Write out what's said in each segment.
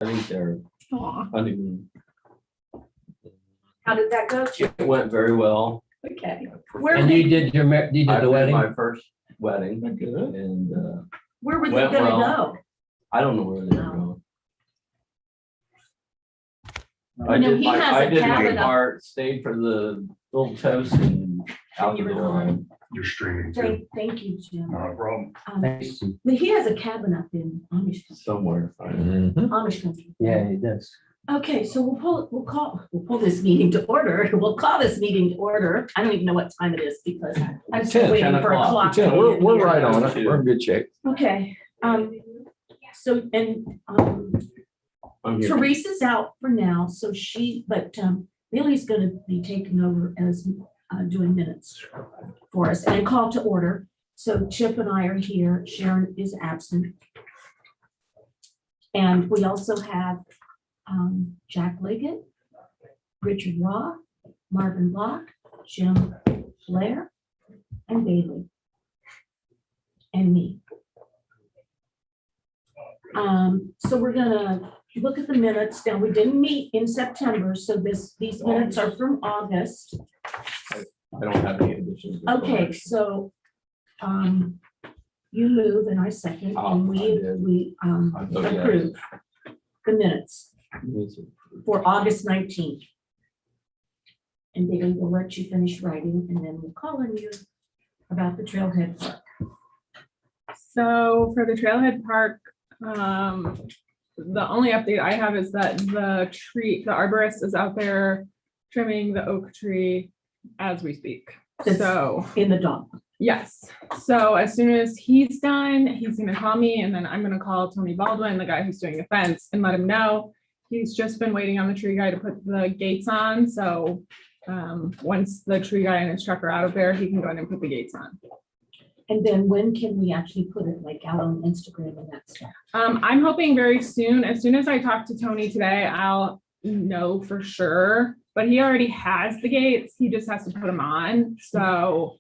I think their Aw, honeymoon how did that go, Chip? it went very well. Okay. Where And were you they, did you did I the did wedding? my first wedding Good. and where were they went gonna well. go? I don't know where they're going. I know he has I a did my cabin up- part, stayed for the little toast and out the You were door. gone. You're streaming too, Thank you, Jim. not a problem. Thanks. But he has a cabin up in Amish country. Somewhere. Mhm. Amish country. Yeah, he does. Okay, so we'll pull this meeting to order. We'll call this meeting to order. I don't even know what time it is because I'm still 10, waiting 10 for a o'clock. clock. to Yeah, be we're in here. right on it. We're in good shape. Okay, so, and, I'm here. Teresa's out for now, so but Billy's gonna be taking over as doing minutes for us and call to order. So Chip and I are here. Sharon is absent. And we also have Jack Liggett, Richard Raw, Marvin Block, Jim Blair, and Bailey. And me. So we're gonna look at the minutes. Now, we didn't meet in September, so these minutes are from August. I don't have any additions. Okay, so you move and I second, Oh, and I did. we I vote yes. approve the minutes for August 19th. And Bailey will let you finish writing, and then we'll call on you about the Trailhead Park. So for the Trailhead Park, the only update I have is that the arborist is out there trimming the oak tree as we speak. That's- So, In the dog. yes, so as soon as he's done, he's gonna call me and then I'm gonna call Tony Baldwin, the guy who's doing the fence, and let him know. He's just been waiting on the tree guy to put the gates on, so once the tree guy and his truck are out of there, he can go in and put the gates on. And then when can we actually put it like out on Instagram and that stuff? I'm hoping very soon, as soon as I talk to Tony today, I'll know for sure, but he already has the gates. He just has to put them on. So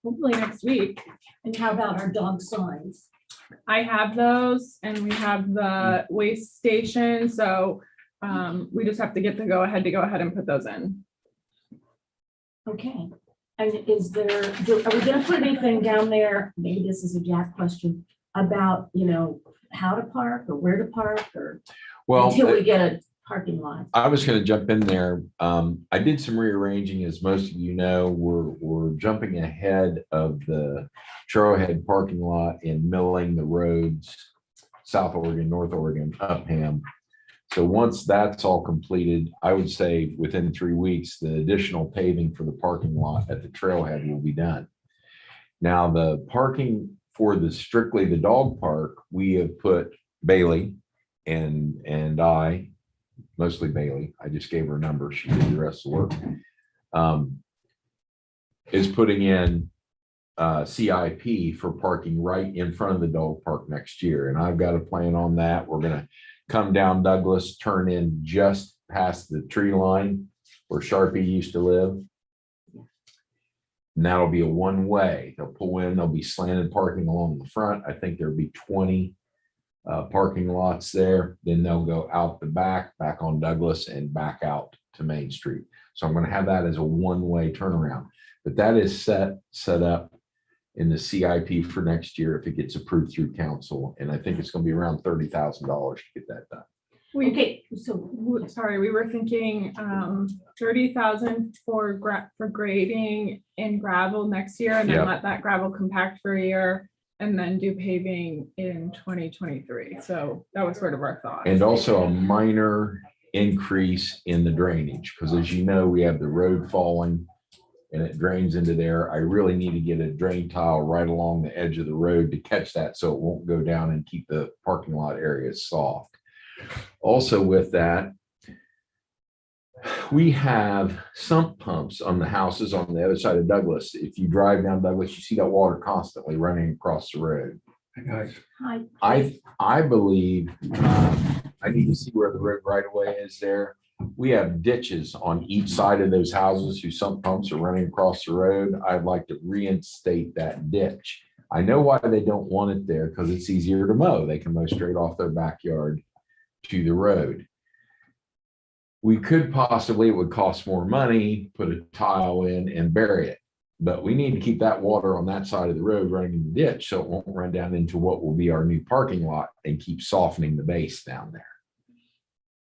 hopefully next week. And how about our dog signs? I have those and we have the waste station. So we just have to get the go ahead and put those in. Okay. And are we gonna put anything down there? Maybe this is a Jack question about, how to park or where to park or Well, until we get a parking lot. I was gonna jump in there. I did some rearranging, as most of you know, we're jumping ahead of the Trailhead parking lot and milling the roads, South Oregon, North Oregon, Upham. So once that's all completed, I would say within 3 weeks, the additional paving for the parking lot at the trailhead will be done. Now, the parking for strictly the dog park, we have put Bailey and I, mostly Bailey, I just gave her a number, she did the rest of the work, is putting in CIP for parking right in front of the dog park next year. And I've got a plan on that. We're gonna come down Douglas, turn in just past the tree line where Sharpie used to live. And that'll be a one-way. They'll pull in, there'll be slanted parking along the front. I think there'll be 20 parking lots there. Then they'll go out the back on Douglas and back out to Main Street. So I'm gonna have that as a one-way turnaround. But that is set up in the CIP for next year if it gets approved through council. And I think it's gonna be around $30,000 to get that done. Okay, so We were thinking 30,000 for grading in gravel next year and then Yep. let that gravel compact for a year and then do paving in 2023. So that was sort of our thought. And also a minor increase in the drainage, because as you know, we have the road falling and it drains into there. I really need to get a drain tile right along the edge of the road to catch that so it won't go down and keep the parking lot areas soft. Also with that, we have sump pumps on the houses on the other side of Douglas. If you drive down Douglas, you see that water constantly running across the road. Hey, guys. hi. I believe, I need to see where the road right of way is there. We have ditches on each side of those houses whose sump pumps are running across the road. I'd like to reinstate that ditch. I know why they don't want it there, because it's easier to mow. They can mow straight off their backyard. to the road. We could possibly, it would cost more money, put a tile in and bury it. But we need to keep that water on that side of the road running in the ditch so it won't run down into what will be our new parking lot and keep softening the base down there.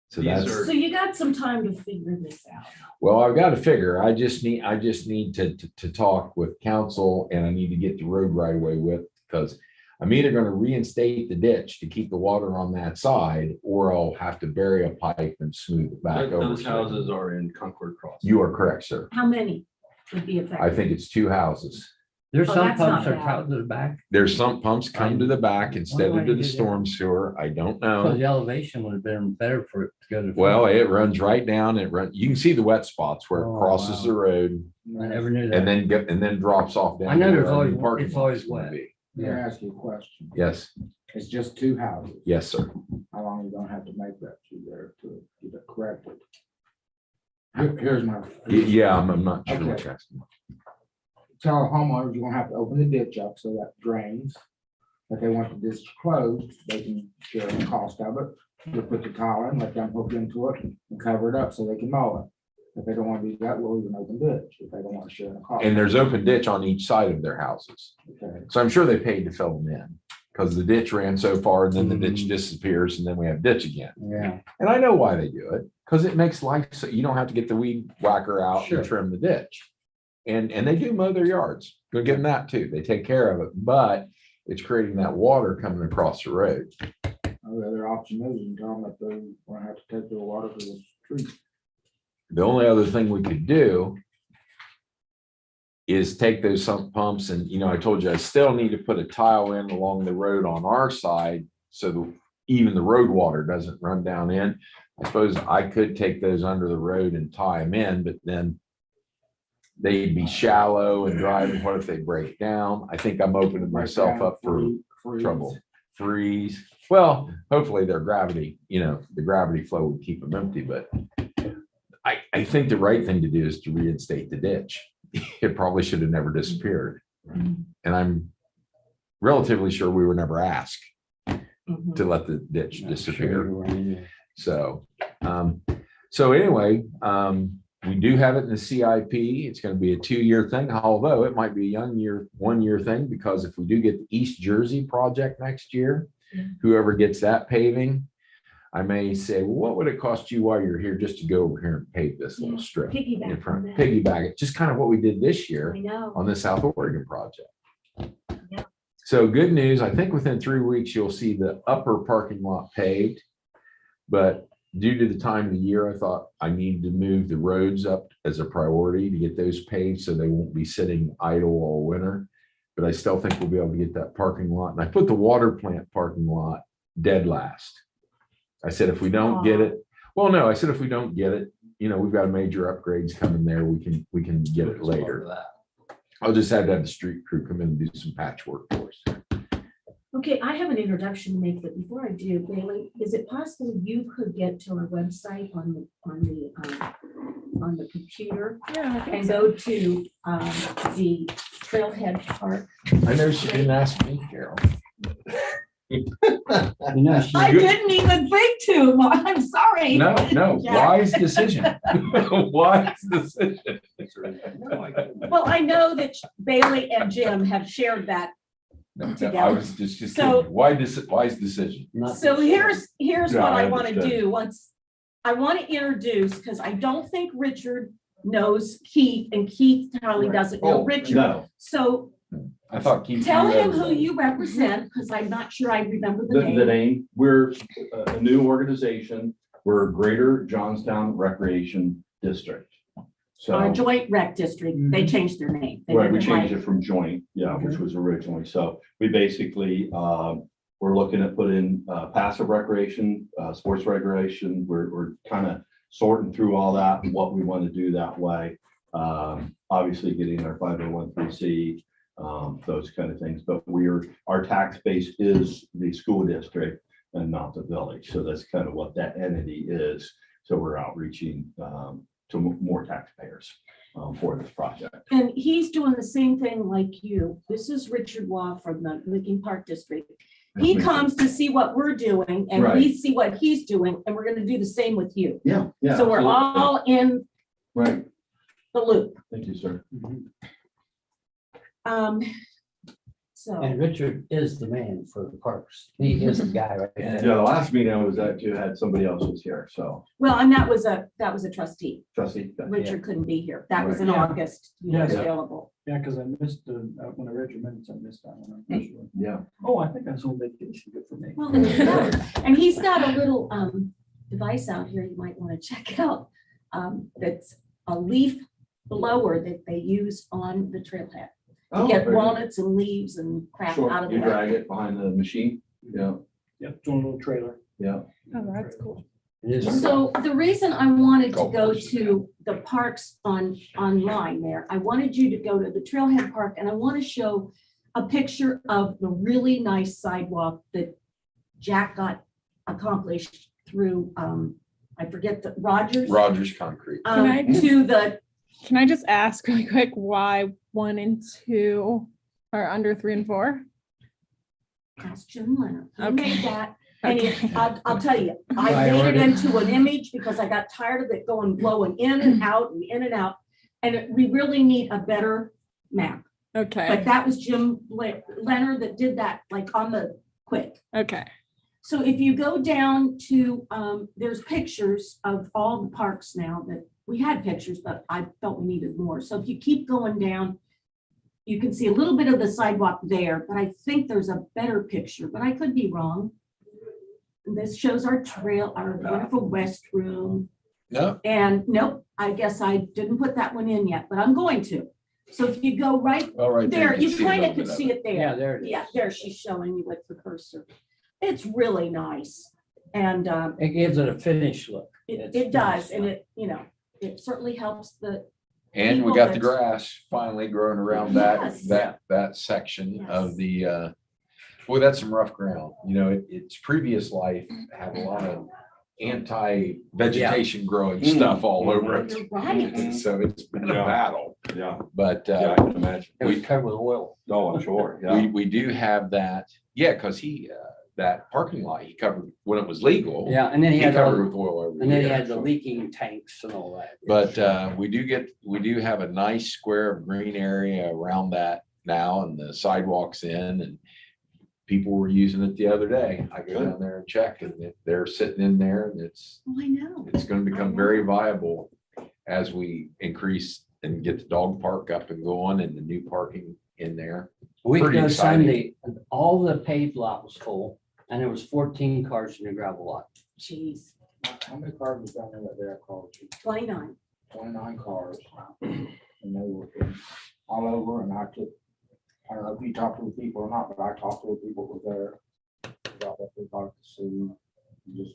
So These that's, are- So you got some time to figure this out. well, I've got to figure, I just need to talk with council and I need to get the road right away with, because I'm either going to reinstate the ditch to keep the water on that side, or I'll have to bury a pipe and smooth it back over. Those houses are in Concord Crossing. You are correct, sir. How many would be I affected? think it's 2 houses. There's Oh, some that's not pumps that bad. are out to the back, There's some pumps come to the back instead Why of do to you the do that? storm sewer. I don't because know. the elevation would have been better for it to go to. the Well, front. it runs right down. You can see the wet spots where it Oh, crosses wow. the road I never knew that. and then drops off down. I know to there's where our always- new parking it's lot always is gonna wet. be. Let me Yeah. ask you a question. Yes, It's just 2 houses. yes, sir. How long are you gonna have to make that through there to get it corrected? Here's my. Yeah, I'm not sure what Okay. you're asking. Tell homeowners you're gonna have to open the ditch up so that drains. If they want the ditch closed, they can share the cost of it. You'll put the tile in, let them hook into it and cover it up so they can mow it. If they don't wanna do that, we'll leave an open ditch if they don't want to share the cost. And there's open ditch on each side of their houses. Okay. So I'm sure they paid to fill them in because the ditch ran so far and then the ditch Mm. disappears and then we have ditch again. Yeah, And I know why they do it, because it makes life so you don't have to get the weed whacker out Sure. and trim the ditch. And they do mow their yards. Go give them that too. They take care of it, but it's creating that water coming across the road. The other option is you can tell them that they're gonna have to take their water to the street. The only other thing we could do is take those sump pumps and, I told you I still need to put a tile in along the road on our side. So even the road water doesn't run down in. I suppose I could take those under the road and tie them in, but then they'd be shallow and dry. And what if they break down? I think I'm opening myself up for Freeze. trouble. Freeze. Well, hopefully their gravity, the gravity flow would keep them empty, but I think the right thing to do is to reinstate the ditch. It probably should have never disappeared. And I'm relatively sure we were never asked Mhm. to let the ditch I'm disappear. sure you were, yeah. So anyway, we do have it in the CIP. It's going to be a 2-year thing, although it might be a 1-year thing, because if we do get the East Jersey project next year, Yeah. whoever gets that paving, I may say, well, what would it cost you while you're here just to go over here and pave this little Yeah, strip in Piggyback on front, that. piggyback it, just kind of what we did this year I know. on the South Oregon project. Yeah. So good news, I think within 3 weeks, you'll see the upper parking lot paved. But due to the time of the year, I thought I needed to move the roads up as a priority to get those paved so they won't be sitting idle all winter. But I still think we'll be able to get that parking lot. And I put the water plant parking lot dead last. I said, if we don't get it, well, no, I said, if we don't get it, we've got major upgrades coming there. We can get it later. I'll just have to have the street crew come in and do some patchwork for us. Okay, I have an introduction to make, but before I do, Bailey, is it possible you could get to our website on the computer Yeah, I think and so. go to the Trailhead Park? I know she didn't ask me, Carol. You know, she- I didn't even think to, I'm sorry. No, Yeah. wise decision. Wise decision. Well, I know that Bailey and Jim have shared that. I was just So- kidding. Wise decision. not So this- here's Yeah, what I I want to understand. do once, I want to introduce, because I don't think Richard knows Keith and Keith probably doesn't know Oh, Richard. No, So I thought Keith. tell knew him who everybody. you represent, because I'm not sure I remember the the name. name, we're a new organization. We're Greater Johnstown Recreation District. So, Or Joint Rec District, they changed their name. They right, we didn't changed like- it from joint, yeah, which was originally. So we basically, we're looking at putting passive recreation, sports recreation. We're kind of sorting through all that and what we want to do that way. Obviously getting our 501(c), those kind of things, but our tax base is the school district and not the village. So that's kind of what that entity is. So we're outreaching to more taxpayers for this project. And he's doing the same thing like you. This is Richard Waugh from the Licking Park District. He comes to see what we're doing and we Right. see what he's doing and we're gonna do the same with you. Yeah, yeah. So we're absolutely. all in Right, the loop. thank you, sir. So, And Richard is the man for the parks. He is the guy right Yeah, there. the last meeting I was at, you had somebody else was here, so well, and that was a trustee. trustee. Richard couldn't be here. That was Right. in August. He was Yes. available. Yeah, because I missed when I read your minutes, I missed that one. I'm not sure. Yeah, Oh, I think I was on vacation. Good for me. Well, there you go. And he's got a little device out here you might want to check out. That's a leaf blower that they use on the trailhead. Oh, Get very good. walnuts and leaves and crap Sure, out of you there. drag it behind the machine, yeah, Yep, it's on a little trailer. yeah. Oh, that's cool. It is. So the reason I wanted to Golf go course, to the parks online there, I wanted you to go to the Trailhead Park and I want to show a picture of the really nice sidewalk that Jack got accomplished through, I forget the Rogers. Rogers Concrete. Can I just- To the, Can I just ask really quick why 1 and 2 are under 3 and 4? ask Jim Leonard. He Okay. made that. And Okay. I'll tell you, I made it Priority. into an image because I got tired of it blowing in and out and in and out. And we really need a better map. But Okay, that was Jim Leonard that did that, like on the quick. okay. So if you go down to, there's pictures of all the parks now that, we had pictures, but I felt we needed more. So if you keep going down, you can see a little bit of the sidewalk there, but I think there's a better picture, but I could be wrong. This shows our trail, our wonderful West Room. No, And nope, I guess I didn't put that one in yet, but I'm going to. So if you go right all right. there, you kind of could see it there. Yeah, there it is. Yeah, there, she's showing you with the cursor. It's really nice. And It gives it a finished look. it does, and it, it certainly helps the, And we people got the that- grass finally growing around that, Yes. that section of Yes. the, boy, that's some rough ground. You know, its previous life had a lot of anti-vegetation growing stuff all over it. You're right. So it's been a Yeah. battle, Yeah, but, yeah, I can imagine. It was covered with oil. Oh, I'm sure, yeah. we do have that, yeah, because that parking lot, he covered, when it was legal. Yeah, and then he He had, covered all- with oil over and then he here, had the so- leaking tanks and all that. But we do have a nice square of green area around that now and the sidewalks in and people were using it the other day. I go down there and check and they're sitting in there and it's Oh, I know. going to become very viable as we increase and get the dog park up and going and the new parking in there. A week Pretty ago exciting. Sunday, all the paved lot was full and there was 14 cars in the gravel lot. Jeez, How many cars was down there that day I called you? 29. 29 cars. And they were all over and I don't know if you talked to the people or not, but I talked to the people who were there. About what they thought to see. Just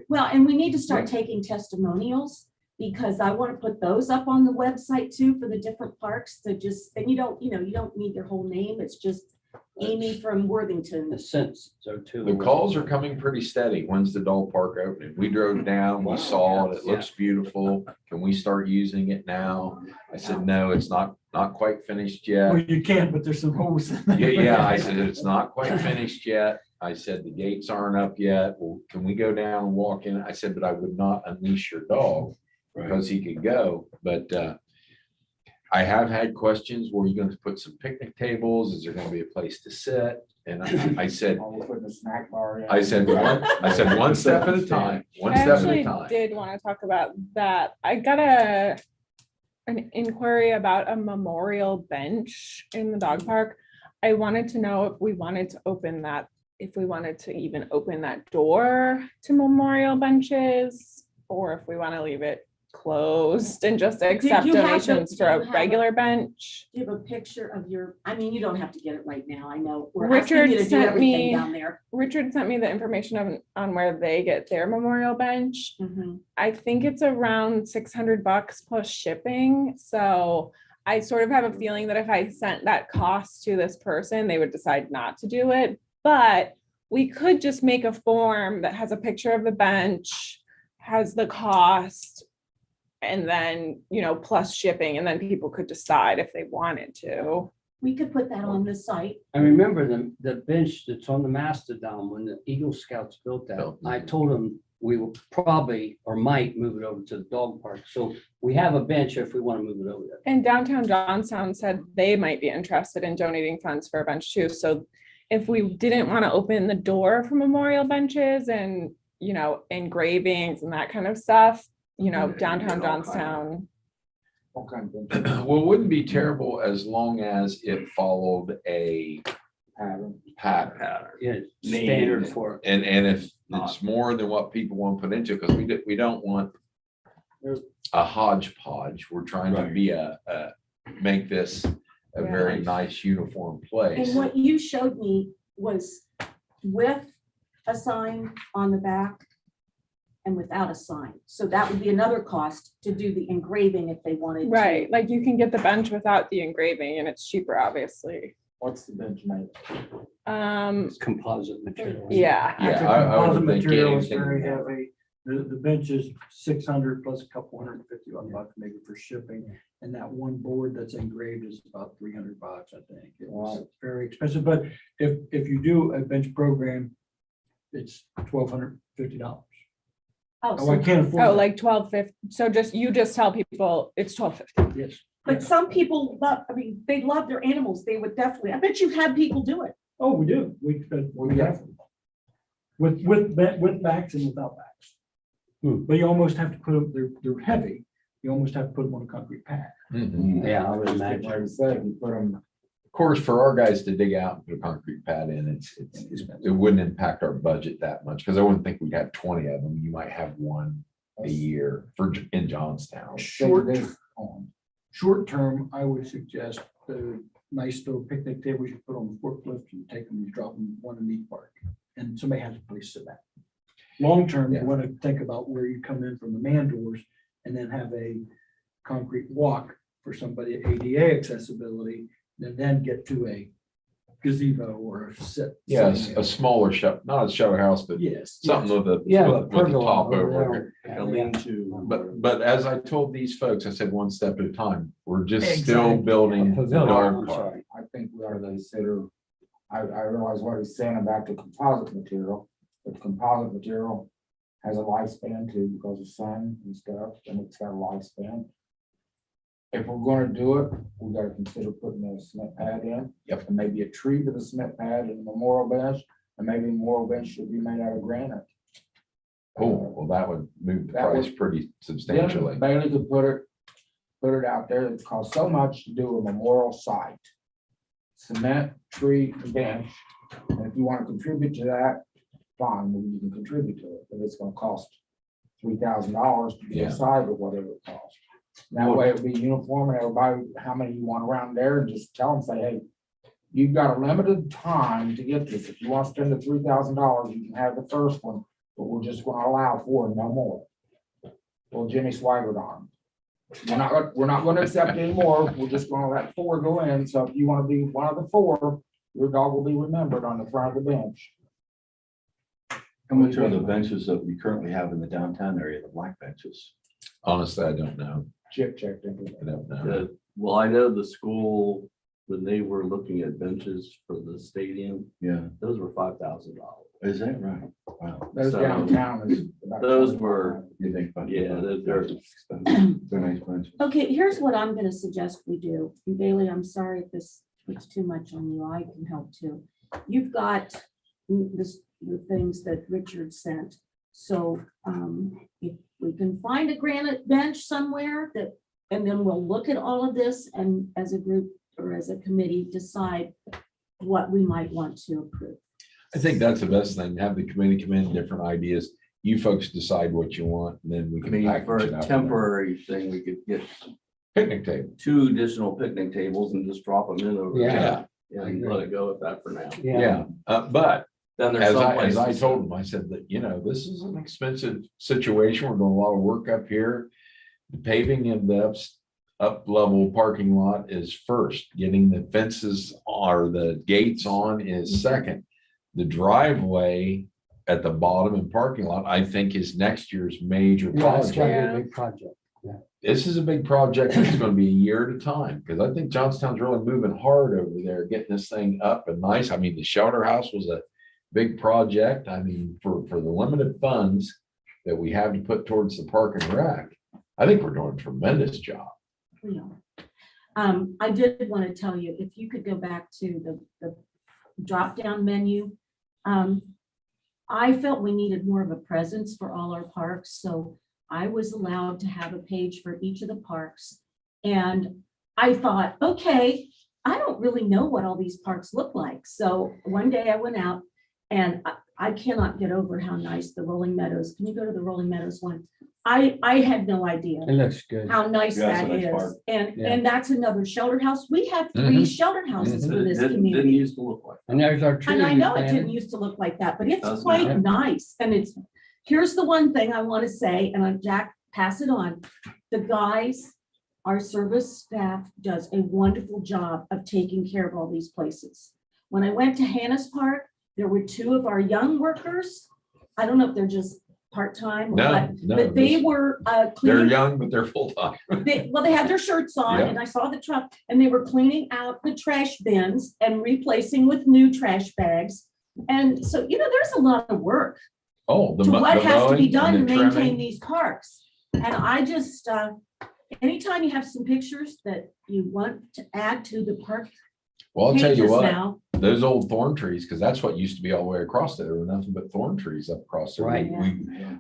Well, and we need to start taking testimonials because I want to put those up on the website too for the different parks to just, and you don't need their whole name. It's just Amy from Worthington. The sense, so too. The calls are coming pretty steady. When's the dog park opening? We drove down, we saw it, it looks beautiful. Can we start using it now? I said, no, it's not quite finished yet. Well, you can, but there's some holes. in there. Yeah, I said, it's not quite finished yet. I said, the gates aren't up yet. Well, can we go down and walk in? I said, but I would not unleash your dog because he could go. But I have had questions, were you going to put some picnic tables? Is there going to be a place to sit? And I said, all putting a snack bar. in. I said, one step at a time, one I step at actually a time. did want to talk about that. I got an inquiry about a memorial bench in the dog park. I wanted to know if we wanted to open that, if we wanted to even open that door to memorial benches, or if we want to leave it closed and just accept you have the- donations for do you a have regular bench. Do you have a picture of your, I mean, you don't have to get it right now. I know. We're asking you Richard to do sent everything me- down there. Richard sent me the information on where they get their memorial bench. Mhm. I think it's around $600 plus shipping. So I sort of have a feeling that if I sent that cost to this person, they would decide not to do it. But we could just make a form that has a picture of the bench, has the cost, and then, plus shipping, and then people could decide if they wanted to. We could put that on the site. I remember the bench that's on the Mastodon, when the Eagle Scouts built that, Built it. I told them we will probably or might move it over to the dog park. So we have a bench if we want to move it over there. And downtown Johnstown said they might be interested in donating funds for a bench too. So if we didn't want to open the door for memorial benches and, you know, engravings and that kind of stuff, you know, downtown Johnstown. All kinds of things. Well, it wouldn't be terrible as long as it followed a Pattern. pattern. Yeah, standard for it. And if it's more than what people want to put into, because we don't want a hodgepodge. We're trying to be make this a very Yeah. nice uniform place. And what you showed me was with a sign on the back and without a sign. So that would be another cost to do the engraving if they wanted to. Right, like you can get the bench without the engraving and it's cheaper, obviously. What's the bench made? It's composite material. Yeah. Yeah, I would Composite think material is anything very more. heavy. The bench is 600 plus a couple $150 maybe for shipping. And that one board that's engraved is about $300, I think. It was very expensive, but if you do a bench program, it's $1,250. Oh, Oh, I so- can't afford. Oh, that. like 12.50. So you just tell people it's 12.50. Yes. But some people love, I mean, they love their animals. They would definitely, I bet you've had people do it. Oh, we do. We have. With backs and without backs. But you almost have to put them, they're heavy. You almost have to put them on a concrete pad. Mhm. Yeah, I would Like imagine. I said, you put them, Of course, for our guys to dig out and put a concrete pad in, it wouldn't impact our budget that much, because I wouldn't think we'd have 20 of them. You might have one a year in Johnstown. Short term, I would suggest the nice little picnic tables you put on the forklift, you take them, you drop them one in each park, and somebody has a place to sit at. Long term, you Yeah. want to think about where you come in from the man doors and then have a concrete walk for somebody at ADA accessibility, and then get to a gazebo or a sit. Yes, sitting a area. smaller show, not a show house, but Yes. something with a, Yeah. with a top over it. Yeah. A lean-to. But as I told these folks, I said one step at a time. We're just still Exactly. building the Pavilion, dog I'm park. sorry. I think we ought to consider, I realize what he's saying about the composite material, but the composite material has a lifespan too, because of sun and stuff, and it's got a lifespan. If we're gonna do it, we gotta consider putting a cement pad in. Yep. And maybe a tree with a cement pad and a memorial bench, and maybe the memorial bench should be made out of granite. Oh, well, that would move the That would- price pretty Yeah, substantially. Bailey could put it out there. It's cost so much to do a memorial site. Cement, tree, bench. And if you want to contribute to that, fine, maybe you can contribute to it, but it's gonna cost $3,000 to Yeah. decide or whatever it costs. That way it'll be uniform and everybody, how many you want around there, and just tell them, say, hey, you've got a limited time to get this. If you want to spend the $3,000, you can have the first one, but we're just gonna allow 4 and no more. Well, Jimmy Swaggart on. We're not gonna accept any more. We're just gonna let 4 go in. So if you wanna be one of the 4, your dog will be remembered on the front of the bench. And which are the benches that we currently have in the downtown area, the black benches? Honestly, I don't know. Chip checked into I it. don't know. Well, I know the school, when they were looking at benches for the stadium, Yeah, those were $5,000. is that right? Wow. Those So, downtown is. about those 25. were- You think about. Yeah, they're expensive. They're nice benches. Okay, here's what I'm gonna suggest we do. And Bailey, I'm sorry if this puts too much on you. I can help too. You've got the things that Richard sent. So if we can find a granite bench somewhere that, and then we'll look at all of this and as a group or as a committee, decide what we might want to approve. I think that's the best thing. Have the committee come in, different ideas. You folks decide what you want, and then we I can mean, for package it a up. temporary thing, we could get Picnic table. 2 additional picnic tables and just drop them in over there. Yeah, Yeah, and let it go with that for now. yeah. But Then there's as some I places. told them, I said that, this is an expensive situation. We're doing a lot of work up here. The paving of the up level parking lot is first. Getting the fences or the gates on is second. The driveway at the bottom and parking lot, I think, is next year's major Yeah, it's project. gonna be Yeah. a big project. this is a big project. It's gonna be a year at a time, because I think Johnstown's really moving hard over there, getting this thing up and nice. I mean, the shelter house was a big project. I mean, for the limited funds that we have to put towards the park and rec, I think we're doing a tremendous job. We are. I did want to tell you, if you could go back to the drop-down menu. I felt we needed more of a presence for all our parks, so I was allowed to have a page for each of the parks. And I thought, okay, I don't really know what all these parks look like. So one day I went out and I cannot get over how nice the Rolling Meadows. Can you go to the Rolling Meadows one? I had no idea It looks good. how nice Yeah, it's that a nice is. park. And that's another shelter house. We have 3 shelter houses for this Didn't community. used to look like. And there's our tree. And I we know it didn't planted. used to look like that, but it's Doesn't quite matter. nice. And here's the one thing I want to say, and Jack, pass it on. The guys, our service staff does a wonderful job of taking care of all these places. When I went to Hannah's Park, there were 2 of our young workers. I don't know if they're just part-time or No, what, no, but they this- were They're cleaning. young, but they're full-time. Well, they had their shirts on Yeah. and I saw the truck and they were cleaning out the trash bins and replacing with new trash bags. And so, there's a lot of work Oh, to what the has to be mowing done to and the maintain trimming. these parks. And I just, anytime you have some pictures that you want to add to the park Well, I'll tell you pages what, now. those old thorn trees, because that's what used to be all the way across there. There were nothing but thorn trees up across there. Right.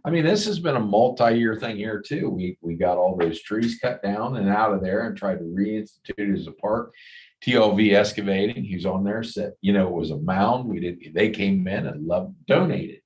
I mean, this has been a multi-year thing here too. We got all those trees cut down and out of there and tried to reinstitute it as a park. TLV Excavating, who's on there, said, it was a mound. They came in and donated,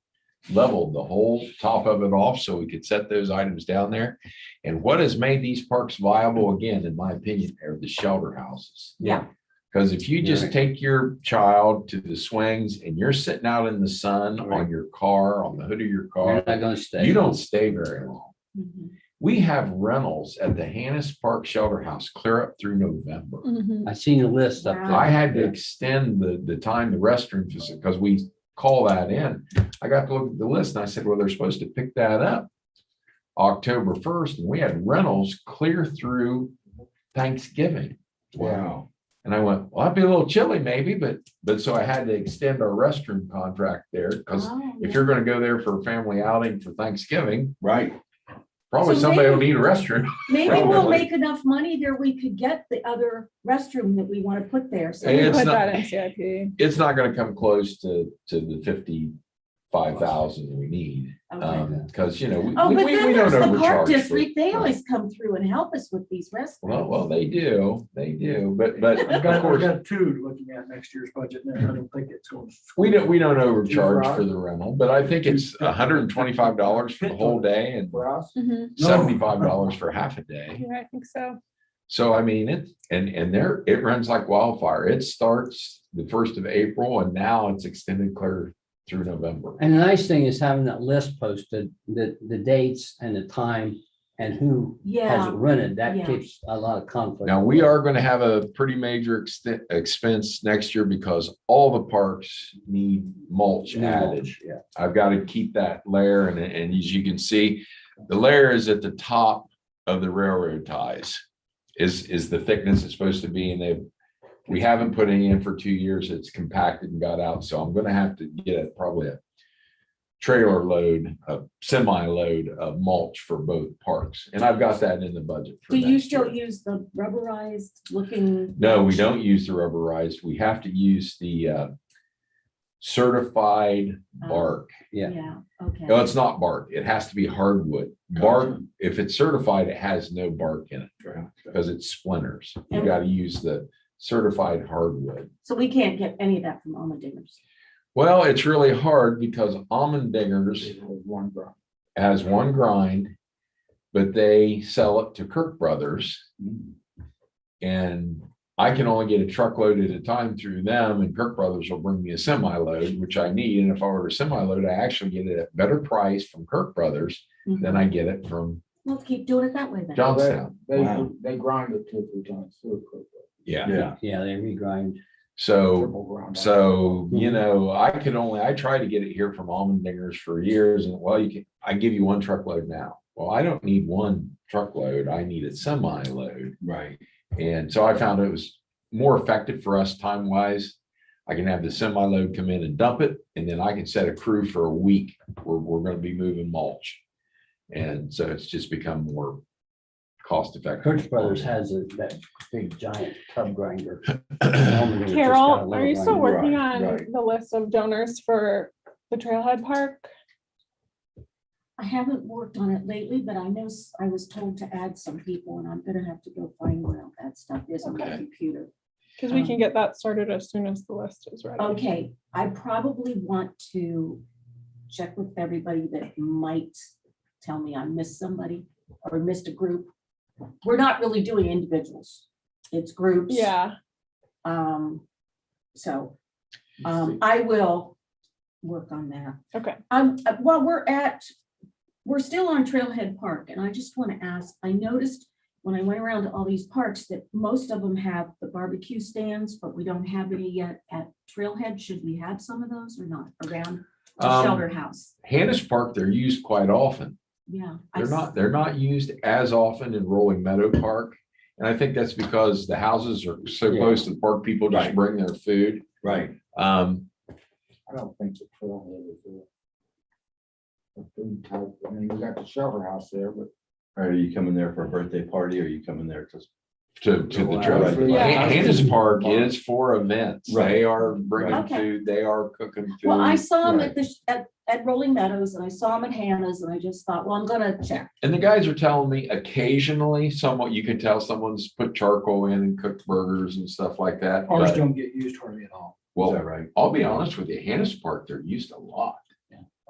leveled the whole top of it off so we could set those items down there. And what has made these parks viable, again, in my opinion, are the shelter houses. Yeah. Because if you just Right. take your child to the swings and you're sitting out in the sun Right. on your car, on the hood of your You're car, not gonna stay. you don't stay very long. Mhm. We have rentals at the Hannes Park Shelter House clear up through November. Mhm. I seen a list up Wow. there. I had to extend the time the restroom facility, because we call that in. I got to look at the list and I said, well, they're supposed to pick that up October 1st, and we had rentals clear through Thanksgiving. Wow. And I went, well, that'd be a little chilly maybe, but so I had to extend our restroom contract there, because Oh, if yeah. you're gonna go there for a family outing for Thanksgiving, Right. probably So somebody will maybe- need a restroom. Maybe we'll Probably. make enough money there. We could get the other restroom that we want to put there. So Hey, We it's put not- that in CIP. It's not gonna come close to the 55,000 we need. Okay. Because, we Oh, but then we don't there's the park overcharge. for- district. They always come through and help us with these restrooms. Well, they do, but I've of got, I've course, got 2 looking at next year's budget, and I don't think it's going. we don't overcharge for the rental, but I think it's $125 for the whole day and For us, Mhm. $75 for half a day. Yeah, I think so. So I mean, it runs like wildfire. It starts the 1st of April and now it's extended clear through November. And the nice thing is having that list posted, the dates and the time and who has Yeah, it rented. That Yeah. keeps a lot of conflict. Now, we are going to have a pretty major expense next year because all the parks need mulch added. Yeah. I've got to keep that layer and as you can see, the layer is at the top of the railroad ties is the thickness it's supposed to be. And we haven't put any in for 2 years. It's compacted and got out. So I'm going to have to get probably a trailer load, a semi load of mulch for both parks. And I've got that in the budget. for do you next still year. use the rubberized looking? No, we mulch? don't use the rubberized. We have to use the certified bark. Yeah. Yeah, okay. No, it's not bark. It has to be hardwood. Bark, if it's certified, it has no bark in it because it splinters. You And- got to use the certified hardwood. So we can't get any of that from Almondingers. Well, it's really hard because Almondingers one grind. has one grind, but they sell it to Kirk Brothers. And I can only get a truckload at a time through them, and Kirk Brothers will bring me a semi load, which I need. And if I order a semi load, I actually get it at a better price from Kirk Brothers than I get it from We'll keep doing it that way then. Johnstown. They grind it 2 or 3 times. So quickly. Yeah. Yeah. Yeah, they regrind. So, Triple grind. I try to get it here from Almondingers for years, and well, I give you one truckload now. well, I don't need one truckload, I need a semi load. Right. And so I found it was more effective for us time wise. I can have the semi load come in and dump it, and then I can set a crew for a week where we're gonna be moving mulch. And so it's just become more cost effective. Hertz Brothers has that big giant tub grinder. Elmerton just got a Carol, little are you still grinder. working Right, on right. the list of donors for the Trailhead Park? I haven't worked on it lately, but I know I was told to add some people and I'm gonna have to go find where all that stuff is on my Okay. computer. Because we can get that started as soon as the list is ready. Okay, I probably want to check with everybody that might tell me I missed somebody or missed a group. We're not really doing individuals. It's groups. Yeah, So, I will work on that. okay. While we're still on Trailhead Park, and I just want to ask, I noticed when I went around to all these parks that most of them have the barbecue stands, but we don't have any yet at Trailhead. Should we have some of those or not around the shelter house? Hannah's Park, they're used quite often. Yeah. They're not used as often in Rolling Meadow Park. And I think that's because the houses are so Yeah. close to the park, people just Right. bring their food. Right. I don't think the trailhead is a food type. I mean, we got the shelter house there, but Are you coming there for a birthday party or are you coming there to? To the Right. trail. Yeah. Hannah's Park is for events. Right. They are bringing Okay. food, they are cooking food. Well, I saw them Right. at Rolling Meadows and I saw them at Hannah's and I just thought, well, I'm gonna check. And the guys are telling me occasionally, somewhat, you can tell someone's put charcoal in and cooked burgers and stuff like that. Ours But, don't get used hardly at all. Is that well, right? I'll be honest with you, Hannah's Park, they're used a lot.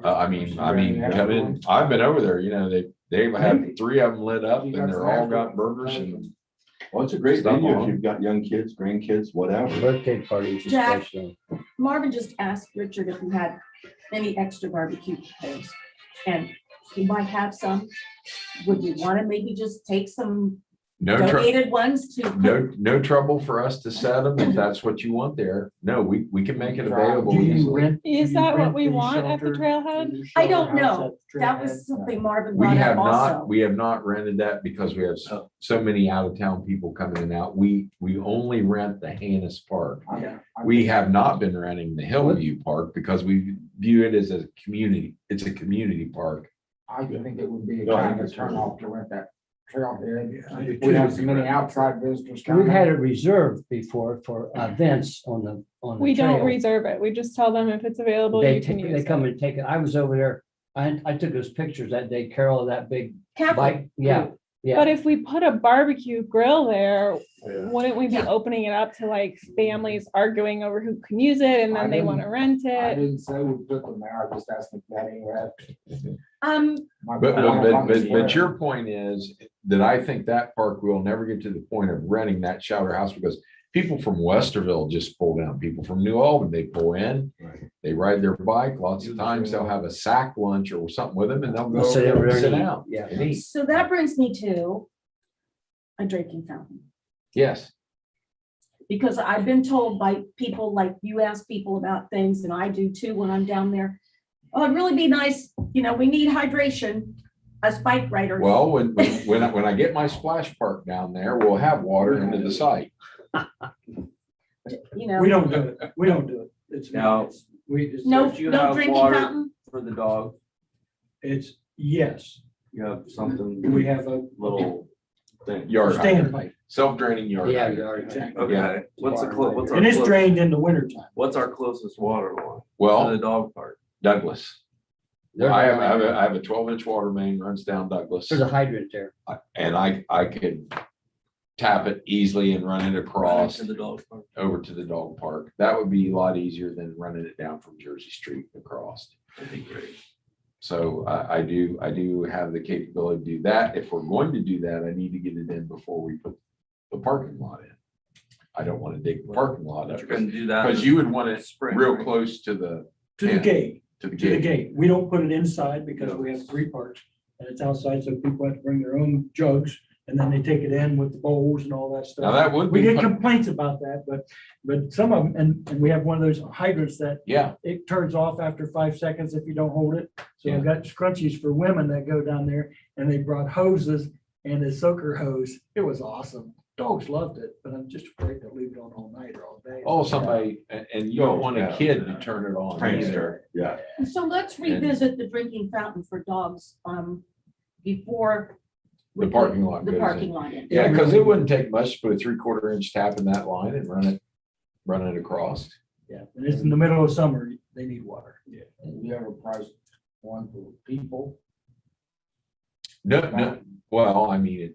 I mean, Yeah. come in, I've been over there, they have 3 of them lit up and they're all got burgers and. Well, it's a great Stuff venue on. if you've got young kids, grandkids, whatever. Birthday parties Jack. especially. Marvin just asked Richard if you had any extra barbecue potatoes. And he might have some. Would you want to maybe just take some No trouble. donated ones to? No trouble for us to set them if that's what you want there. No, we can make it available. Do you easily. rent? Is do you that what rent we the want at the shelter? trailhead? Do you I shelter don't house know. at the That was trailhead? something Marvin We brought have up not, also. we have not rented that because we have so many out of town people coming in and out. We only rent the Hannah's Park. Yeah. We have not been renting the Hillview Park because we view it as a community. It's a community park. I think it would be a No, I kind think of it's turn great. off to rent that trailhead. Yeah, I do We have too. so many outside visitors We've coming. had it reserved before for events on the We don't trail. reserve it. We just tell them if it's available, They you can take, use they come it. and take it. I was over there. I took those pictures that day, Carol, of that big Catholic. bike. Yeah, But yeah. if we put a barbecue grill there, Yeah. wouldn't we be Yeah. opening it up to like families arguing over who can use it and I then they didn't- want to rent I it? didn't say we put them there. I just asked if that anywhere. But your point is that I think that park will never get to the point of renting that shelter house because people from Westerville just pull down, people from New Albany, they pull in, Right. they ride their bike. Lots of times they'll have a sack lunch or something with them and they'll go They'll sit over there over and there sit and eat. down. Yeah. and eat. So that brings me to a drinking fountain. Yes, Because I've been told by people, like you ask people about things and I do too when I'm down there. Oh, it'd really be nice, we need hydration as bike riders. well, when I get my splash park down there, we'll have water into the site. You know, We don't do it. We don't do it. It's. Now- no, If you no have drinking water- fountain. For the dog, It's, yes, you have something, we have a little thing. Yard stand hydrant, pipe. self-draining yard. Yeah, hydrant. you are. Exactly. Okay, what's our And it's closest, drained in the wintertime. what's our closest water line? To Well, the dog park. Douglas. There's I have, a- I have a 12-inch water main runs down Douglas. There's a hydrant there. And I could tap it easily and run it across To the dog park. over to the dog park. That would be a lot easier than running it down from Jersey Street across. That'd be great. So I do have the capability to do that. If we're going to do that, I need to get it in before we put the parking lot in. I don't want to dig the parking lot But up you're gonna do that. because in you would want it spring, real right? close to the To the Yeah. gate, to the to the gate. gate. We don't put it inside because we have 3 parks and it's outside, so people have to bring their own jugs and then they take it in with the bowls and all that stuff. Now that would We be, get complaints about that, but some of them, and we have one of those hydrants that yeah, it turns off after 5 seconds if you don't hold it. So Yeah. I've got scrunchies for women that go down there, and they brought hoses and a soaker hose. It was awesome. Dogs loved it, but I'm just afraid to leave it on all night or all day. oh, somebody, and you don't want a kid to turn it on either. Prankster, yeah. So let's revisit the drinking fountain for dogs, before. we The parking lot put The goes parking in. lot in. Yeah, because it wouldn't take much to put a 3/4 inch tap in that line and run it across. Yeah, and it's in the middle of summer. They need water. Yeah. And you ever price one for people? No, well, I mean,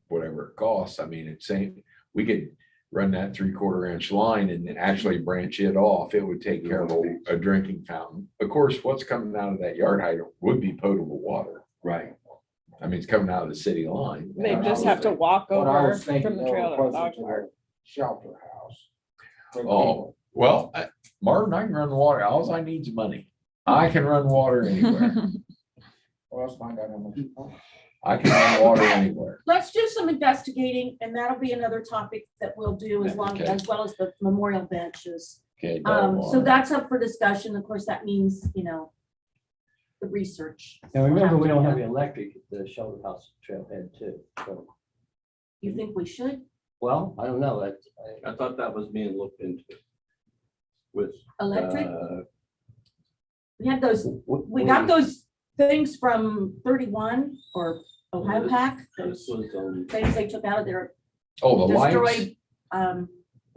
whatever it costs, I mean, it's same, we could run that 3/4 inch line and then actually branch it off. It would take care of a drinking fountain. Of course, what's coming out of that yard hydrant would be potable water. Right. I mean, it's coming out of the city line. They just have to walk What I over was thinking, from the they were trail to the closer dog to park. the shelter house. for the Oh, people. well, Marvin, I can run water. All I need is money. I can run water anywhere. Well, let's find out how much. it costs. I can run water anywhere. Let's do some investigating, and that'll be another topic that we'll do as long, Okay. as well as the memorial benches. Okay. dog So water. that's up for discussion. Of course, that means, the research. Now, remember, we Have to don't be have the done. electric at the shelter house trailhead too. So, You think we should? well, I don't know. I thought that was being looked into with. Electric? uh, We had those, we got those things from 31 or Ohio Pack, This those was, things they took out of their Oh, the lights? destroyed.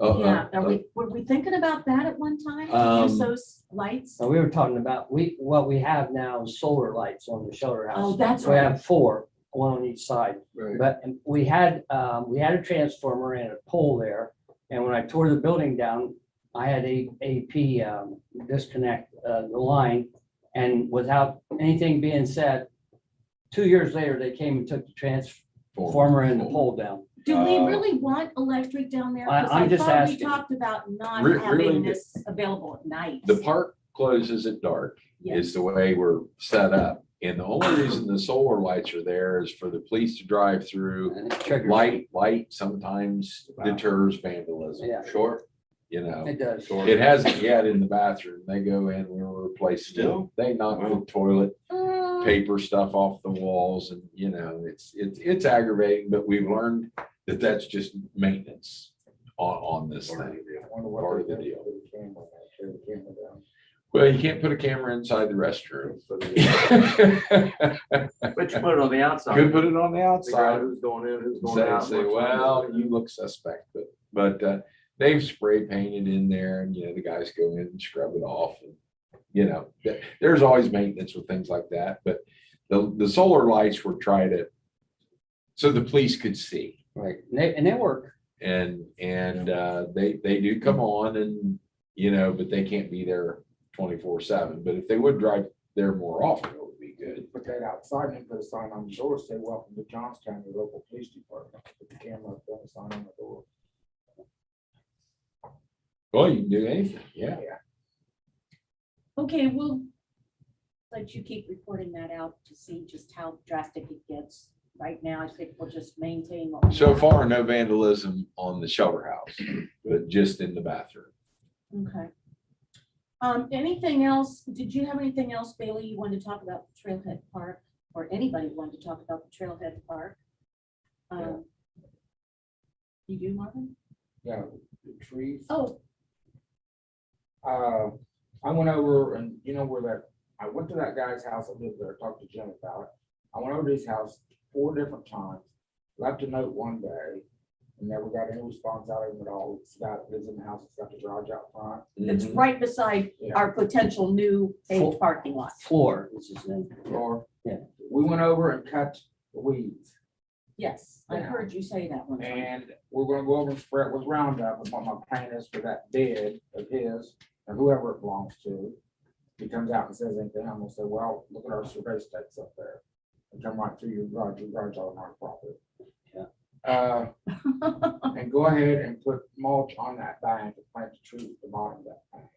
Yeah, Uh, were we thinking about that at one time? To use Um, those lights? So we were talking about, what we have now is solar lights on the shelter house. Oh, that's We right. have 4, one on each side. right. But we had a transformer and a pole there, and when I tore the building down, I had AP disconnect the line, and without anything being said, 2 years later, they came and took the transformer and the pole down. Do we uh, really want electric down there? I- 'Cause I'm I just thought we asking. talked about not Really, having the- this available at night. The park closes at dark Yes. is the way we're set up. And the only reason the solar lights are there is for the police to drive through. And it triggers. Light sometimes deters vandalism. Yeah. Sure. You know, It does. it hasn't yet in the bathroom. They go in, we're replacing it. Still? They knock the toilet Mm, paper stuff off the walls and, it's aggravating, but we've learned that that's just maintenance on this thing. I wonder what Part of they the did deal. with the camera, turn the camera down. Well, you can't put a camera inside the restroom. But you put it on the outside. Could put it on the Figure out outside. who's going in, who's going Say, out. say, what time well, it is. you look suspect, but they've spray painted in there and, the guys go in and scrub it off. And there's always maintenance with things like that, but the solar lights were trying to, so the police could see. Right, and they work. And they do come on and, but they can't be there 24/7. But if they would drive there more often, it would be good. Put that outside and put a sign on the door, say, welcome to Johnstown, your local police department. Put the camera up, put a sign on the door. Well, you can do anything, yeah. Okay, we'll let you keep reporting that out to see just how drastic it gets. Right now, I think we'll just maintain what we So have. far, no vandalism on the shelter house, but just in the bathroom. Okay. Anything else? Did you have anything else, Bailey, you wanted to talk about the Trailhead Park, or anybody wanted to talk about the Trailhead Park? You do, Marvin? Yeah, the trees. Oh, I went over and I went to that guy's house that lived there, talked to Jim about it. I went over to his house 4 different times, left a note one day, and never got any response out of him at all. It's got, lives in the house, it's got the garage out front. it's Mhm. right beside Yeah. our potential new paved parking lot. Floor is his name. Or, Yeah. we went over and cut the weeds. Yes, I Yeah. heard you say that one time. And we're gonna go over and spray it with Roundup and what my plan is for that bed of his, or whoever it belongs to. If he comes out and says anything, I'm gonna say, well, look at our survey stakes up there. And come right through your garage on our property. Yeah. And go ahead and put mulch on that bank and plant the trees at the bottom of that bank.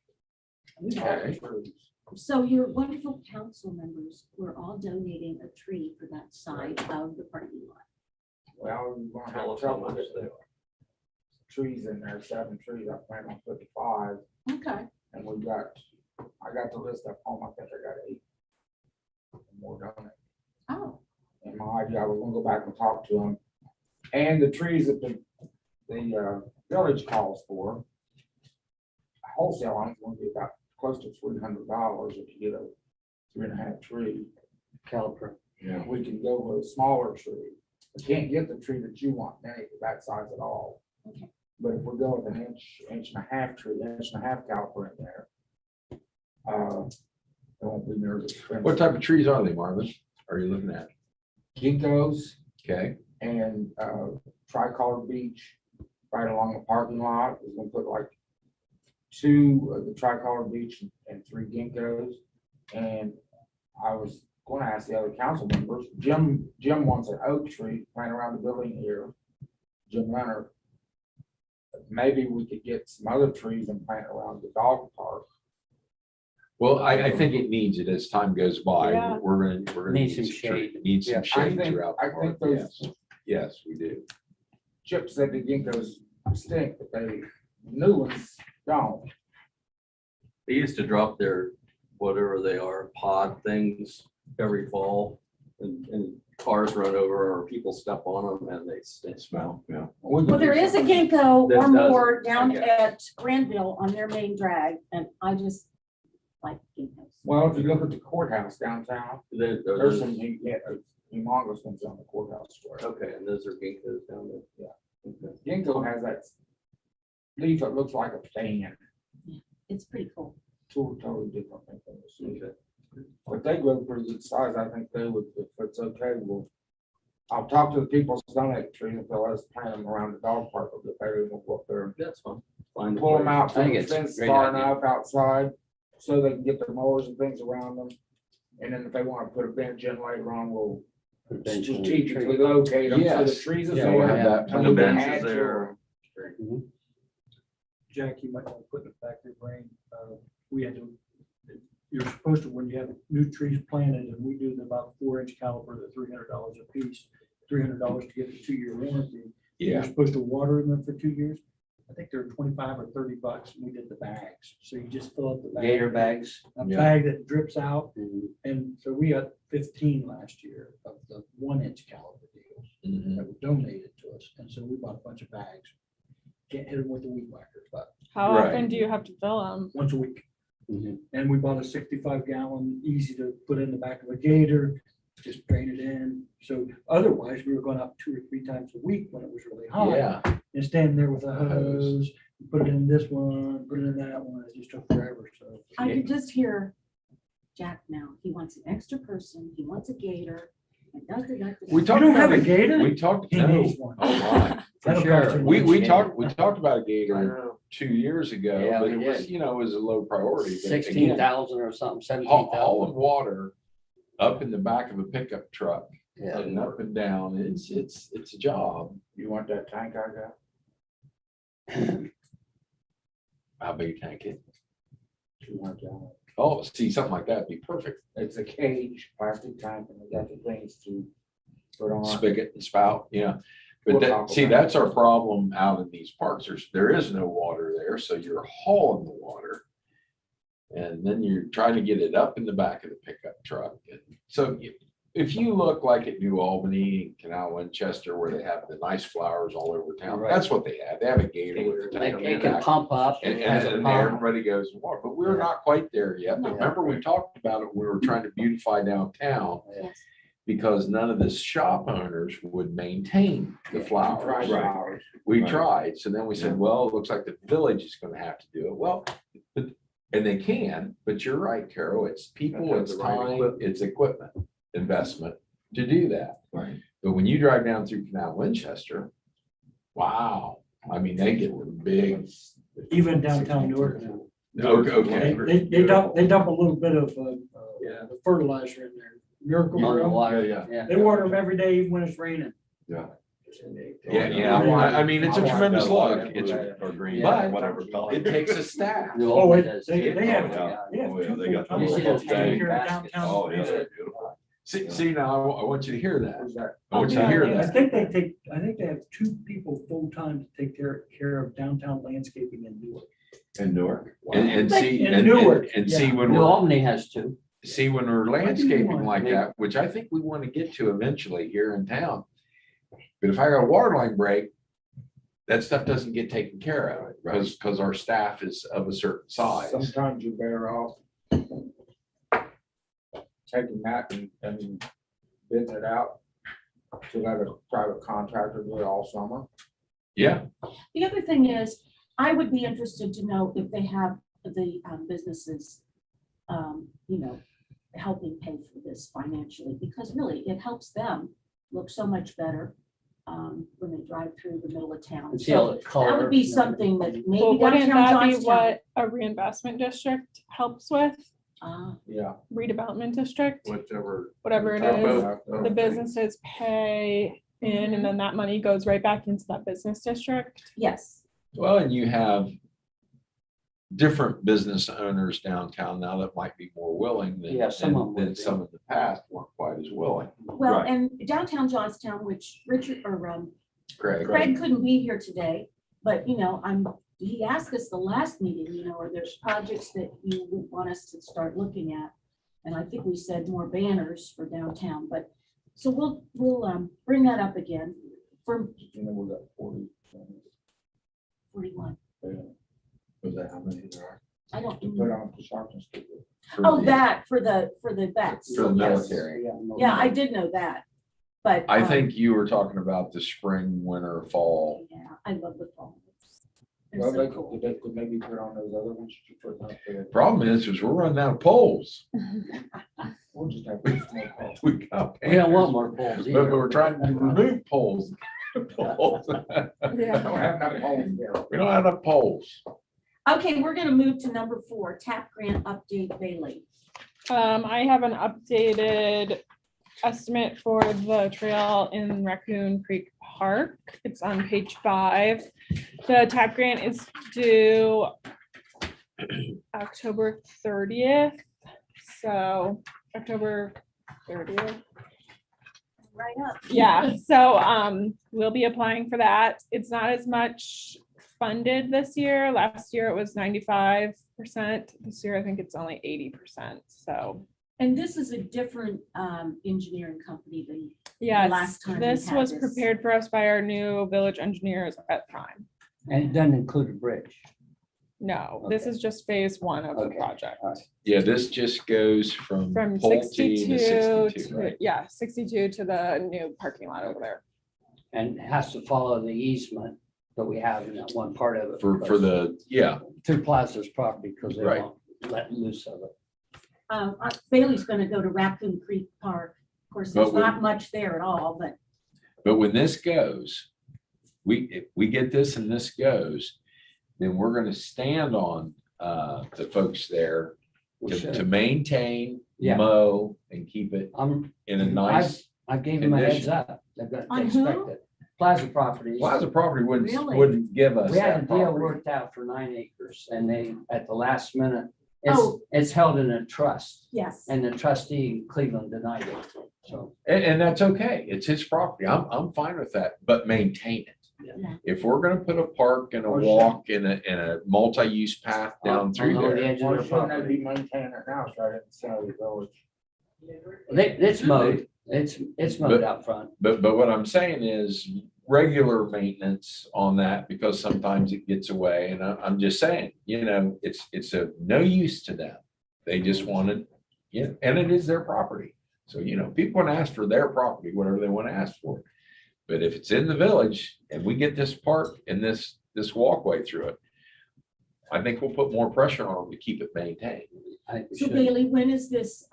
All the trees. So your wonderful council members were all donating a tree for that side of the parking lot. Well, you're gonna Tell have us how trouble much with they the are. trees in there, 7 trees, I plan on putting 5, Okay. and I got the list up home, I think I got 8. More done it. Oh, And my idea, I was gonna go back and talk to them. And the trees that the village calls for, wholesale on it's gonna be about close to $300 if you get a 3.5 tree. Caliper. Yeah. We can go with a smaller tree. We can't get the tree that you want, any that size at all. Okay. But if we go with an inch and a half tree, inch and a half caliper in there, it won't be near as expensive. What type of trees are they, Marvin? Are you looking at? Ginkgos Okay, and tricolor beech right along the parking lot. We're gonna put like 2 of the tricolor beech and 3 ginkgos. And I was gonna ask the other council members, Jim wants an oak tree planted around the building here. Jim Leonard. Maybe we could get some other trees and plant around the dog park. well, I think it needs it as time goes by. Yeah. We're gonna Need some tree- shade. Need some Yeah. shade I think- throughout the I think park, those- yes. Yes, we do. Chip said the ginkgos stink, but they new ones don't. They used to drop their, whatever they are, pod things every fall. And cars run over or people step on them and they stink. Smell, yeah. well, there is a ginkgo That or doesn't, more down okay. at Granville on their main drag, and I just like ginkgos. Well, if you look at the courthouse downtown, There's there's some humongous ones on the courthouse square. Okay, and those are ginkgos down there. Yeah. Okay. Ginkgo has that leaf that looks like a fan, It's pretty cool. totally different thing from the seed. Okay. But they grow pretty good size, I think they would, if it's okay, I'll talk to the people selling that tree if they'll let us plant them around the dog park, if they will go up there. That's fine. Find a Pull them place. out I from think the it's a fence great far idea. enough outside, so they can get their mowers and things around them. And then if they want to put a bench in later on, we'll Put a bench in the strategically tree. locate them, so the Yes. trees are Yeah, we'll have there. that and And plan. the we can bench add is to there. Jack, you might want to put in the back of your brain, we had to, you're supposed to, when you have new trees planted, and we do the about 4-inch caliper, they're $300 a piece, $300 to get a 2-year warranty. You're Yeah, supposed to water them for 2 years. I think they're 25 or $30, and we did the bags. So you just fill up the bag. Gator bags. A Yeah. bag that drips out, Mhm. and so we got 15 last year of the 1-inch caliper deals mhm. that were donated to us, and so we bought a bunch of bags. Can't hit them with the weed whacker, but How Right. often do you have to fill them? once a week. Mhm. And we bought a 65-gallon, easy to put in the back of a gator, just drain it in. So otherwise, we were going up 2 or 3 times a week when it was really hot. Yeah, And standing there with a A hose. hose, put it in this one, put it in that one, it just took forever, so. I can just hear Jack now. He wants an extra person. He wants a gator. and da, da, da, da, da. we You talked don't about have a it. gator? We talked, He no, needs one. oh my. That'll sure. cost him We much. talked about a I gator know. 2 years ago, Yeah, but we it was, did. it was a low priority. But again, 16,000 or something, 17,000. hauling water up in the back of a pickup truck Yeah. and up and down, it's a job. You want that tank I got? How big a tank is? 200 gallons. Oh, see, something like that'd be perfect. It's a cage, plastic tank, and they got the things to put on. Spigot and spout, yeah. But We'll that, talk see, about it. that's our problem out in these parks. There is no water there, so you're hauling the water. And then you're trying to get it up in the back of the pickup truck. And so if you look like at New Albany, Canal Winchester, where they have the nice flowers all over town, Right. that's what they have. They have a gator with a tank. It can pump up. And, It has a and pump. everybody goes, water, but we're not quite there yet. But No. remember, we talked about it, we were trying to beautify downtown Yes. because none of the shop owners would maintain the Dry flowers. flowers. We Right. tried, so then we said, well, it looks like the village is gonna have to do it. Well, but, and they can, but you're right, Carol, it's people, Have it's the right time, equipment. it's equipment, investment to do that. Right. But when you drive down through Canal Winchester, wow, I mean, they get the big. Even downtown Newark now. Okay. They dump a little bit of Yeah. the fertilizer in there. Miracle On the Grow. water, Yeah, yeah. They water them every day, even when it's raining. Yeah, Oh, yeah, I mean, it's a tremendous look. It's, Or green, But whatever. color. it takes a staff. New Oh, Albany it- does they too. have- Oh, yeah. Yeah. Oh, yeah, they got You You see those Take care giant of baskets. downtown. Oh, yeah, they're beautiful. See, now, I want you to hear that. Who's that? I want you to hear I that. think I think they have 2 people full-time to take care of downtown landscaping in Newark. In Newark. And see, In and Newark, see yeah. when New we're, Albany has two. see when we're Why do you landscaping want- like that, which I think we want to get to eventually here in town. But if I got a water line break, that stuff doesn't get taken care of because our staff is of a certain size. Sometimes you're better off taking that and bidding it out to let a private contractor do it all summer. Yeah, The other thing is, I would be interested to know if they have the businesses, you know, helping pay for this financially, because really, it helps them look so much better when they drive through the middle of town. And see all So the color. that would be something that Well, maybe wouldn't downtown that be Johnstown. what a reinvestment district helps with? Yeah. Redevelopment district, Whichever. whatever it Both. is, the businesses pay in and then that money goes right back into that business district. Yes, well, and you have different business owners downtown now that might be more willing than, Yeah, some of them than would be. some of the past weren't quite as willing. well, Right. and downtown Johnstown, which Richard or Craig, Craig couldn't be here today, but you know, he asked us the last meeting, you know, are there projects that you would want us to start looking at? And I think we said more banners for downtown, but, so we'll bring that up again for You know, we got 40. 41. Was that how many there are? I don't, Put on construction sticker. oh, that for the vets. For the Yes. military. Yeah, I did know that, but. I think you were talking about the spring, winter, fall. Yeah, I love the fall. They're Well, so they cool. could maybe put on those other ones you put up there. Problem is we're running out of poles. We'll just have to make calls. We got We don't want banners, more poles but either. we're trying to remove poles. Poles. I don't have enough holes there. We don't have enough poles. Okay, we're gonna move to number 4, TAP grant update Bailey. I have an updated estimate for the trail in Raccoon Creek Park. It's on page 5. The TAP grant is due October 30th. So October 30th. Right up. Yeah, so we'll be applying for that. It's not as much funded this year. Last year it was 95%. This year I think it's only 80%. So And this is a different engineering company than, yes, last time we this had was this. prepared for us by our new village engineers at Prime. And it doesn't include a bridge. No, this Okay. is just phase 1 of the Okay, project. all right. Yeah, this just goes from From Pulte 62 to 62, to, right? yeah, 62 to the new parking lot over there. And it has to follow the easement that we have in that one part of it. For the, yeah, To Plaza's property because they Right. won't let loose of it. Bailey's gonna go to Raccoon Creek Park. Of course, But there's we- not much there at all, but but when this goes, if we get this and this goes, then we're gonna stand on the folks there We to should. maintain, Yeah. mow, and keep it I'm, in a nice. I gave them a heads condition. up. They're gonna On expect who? it. Plaza Properties. Plaza property Really? wouldn't give us We had a that deal property. worked out for 9 acres and they, at the last minute, Oh. it's held in a trust yes. and the trustee in Cleveland denied it. So, And that's okay. It's his property. I'm fine with that, but maintain it. Yeah. If we're gonna put a park and a walk and a multi-use path down through on the there, edge of Why their shouldn't they property. be maintaining their house right at the center of the village? It's mowed. It's mowed But- out front. but what I'm saying is regular maintenance on that because sometimes it gets away. And I'm just saying, it's of no use to them. They just wanted, and it is their property. So, people can ask for their property, whatever they want to ask for. But if it's in the village and we get this park and this walkway through it, I think we'll put more pressure on them to keep it maintained. I think we So should. Bailey, when is this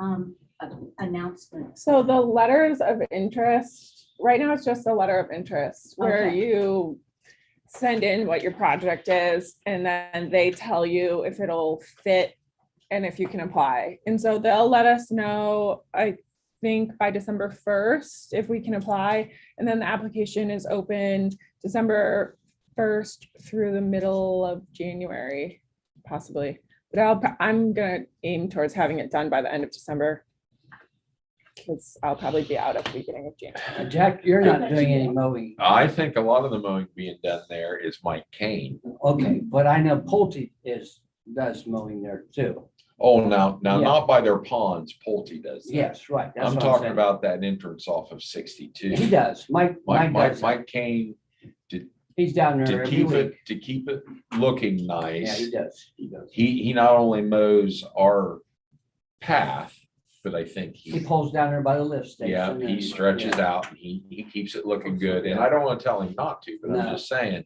announcement? So the letters of interest, right now it's just a letter of interest where Okay. you send in what your project is and then they tell you if it'll fit and if you can apply. And so they'll let us know, I think by December 1st, if we can apply. And then the application is open December 1st through the middle of January, possibly. But I'm gonna aim towards having it done by the end of December. because I'll probably be out at the beginning of January. Jack, you're not doing any mowing. I think a lot of the mowing being done there is Mike Kane. Okay, but I know Pulte does mowing there too. Oh, now, Yeah. not by their ponds, Pulte does that. Yes, right. that's I'm what talking saying. about that entrance off of 62. He does. Mike does. Mike Kane, He's down there to every keep week. it looking Yeah, nice. he does. He does. He not only mows our path, but I think He pulls down there by the lift station. yeah, he and- stretches yeah. out and he keeps it looking good. And I don't want to tell him not to, but I'm No. just saying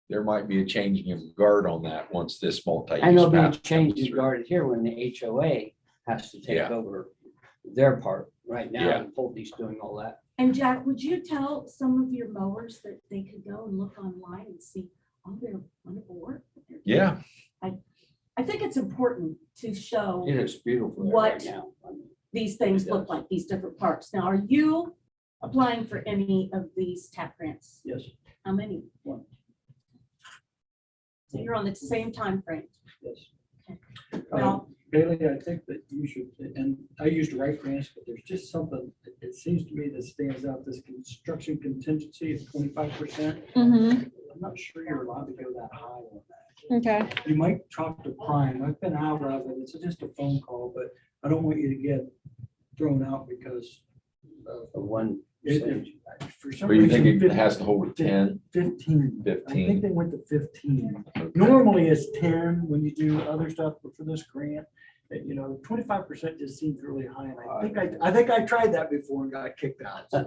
there might be a changing of guard on that once this multi-use And there'll be a path change comes of through. guard here when the HOA has to take Yeah. over their part. Right now, Yeah. Pulte's doing all that. And Jack, would you tell some of your mowers that they could go and look online and see all their wonderful work? that they're doing? Yeah, I think it's important to show It looks beautiful there right What? now. I mean, these things It look does. like, these different parks. Now, are you applying for any of these TAP grants? Yes, How many? One. So you're on the same time frame. yes. Well, Bailey, I think that you should, and I used to write grants, but there's just something, it seems to me that stands out, this construction contingency of 25%. I'm not sure you're allowed to go that high on that. Okay, You might talk to Prime, I've been out of it, it's just a phone call, but I don't want you to get thrown out because of the one it- percentage. for some but you think reason. it has to hold 10, 15. I 15? think they went to 15. Okay. Normally it's 10 when you do other stuff, but for this grant, you know, 25% just seems really high. And I think I tried that before and got kicked out. so,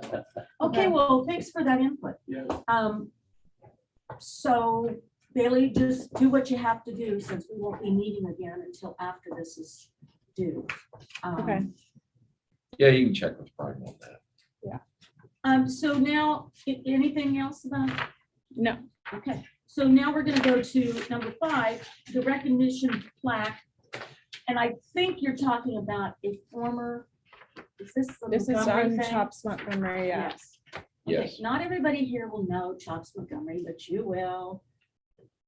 okay, well, thanks for that input. Yeah, So Bailey, just do what you have to do since we won't be meeting again until after this is due. Okay. Yeah, you can check with Brian on that. So now, anything else about? no, Okay, so now we're gonna go to number 5, the recognition plaque. And I think you're talking about a former, is this the this is Montgomery on thing? Chops Montgomery, yeah. Yes. Okay, Yes. not everybody here will know Chops Montgomery, but you will.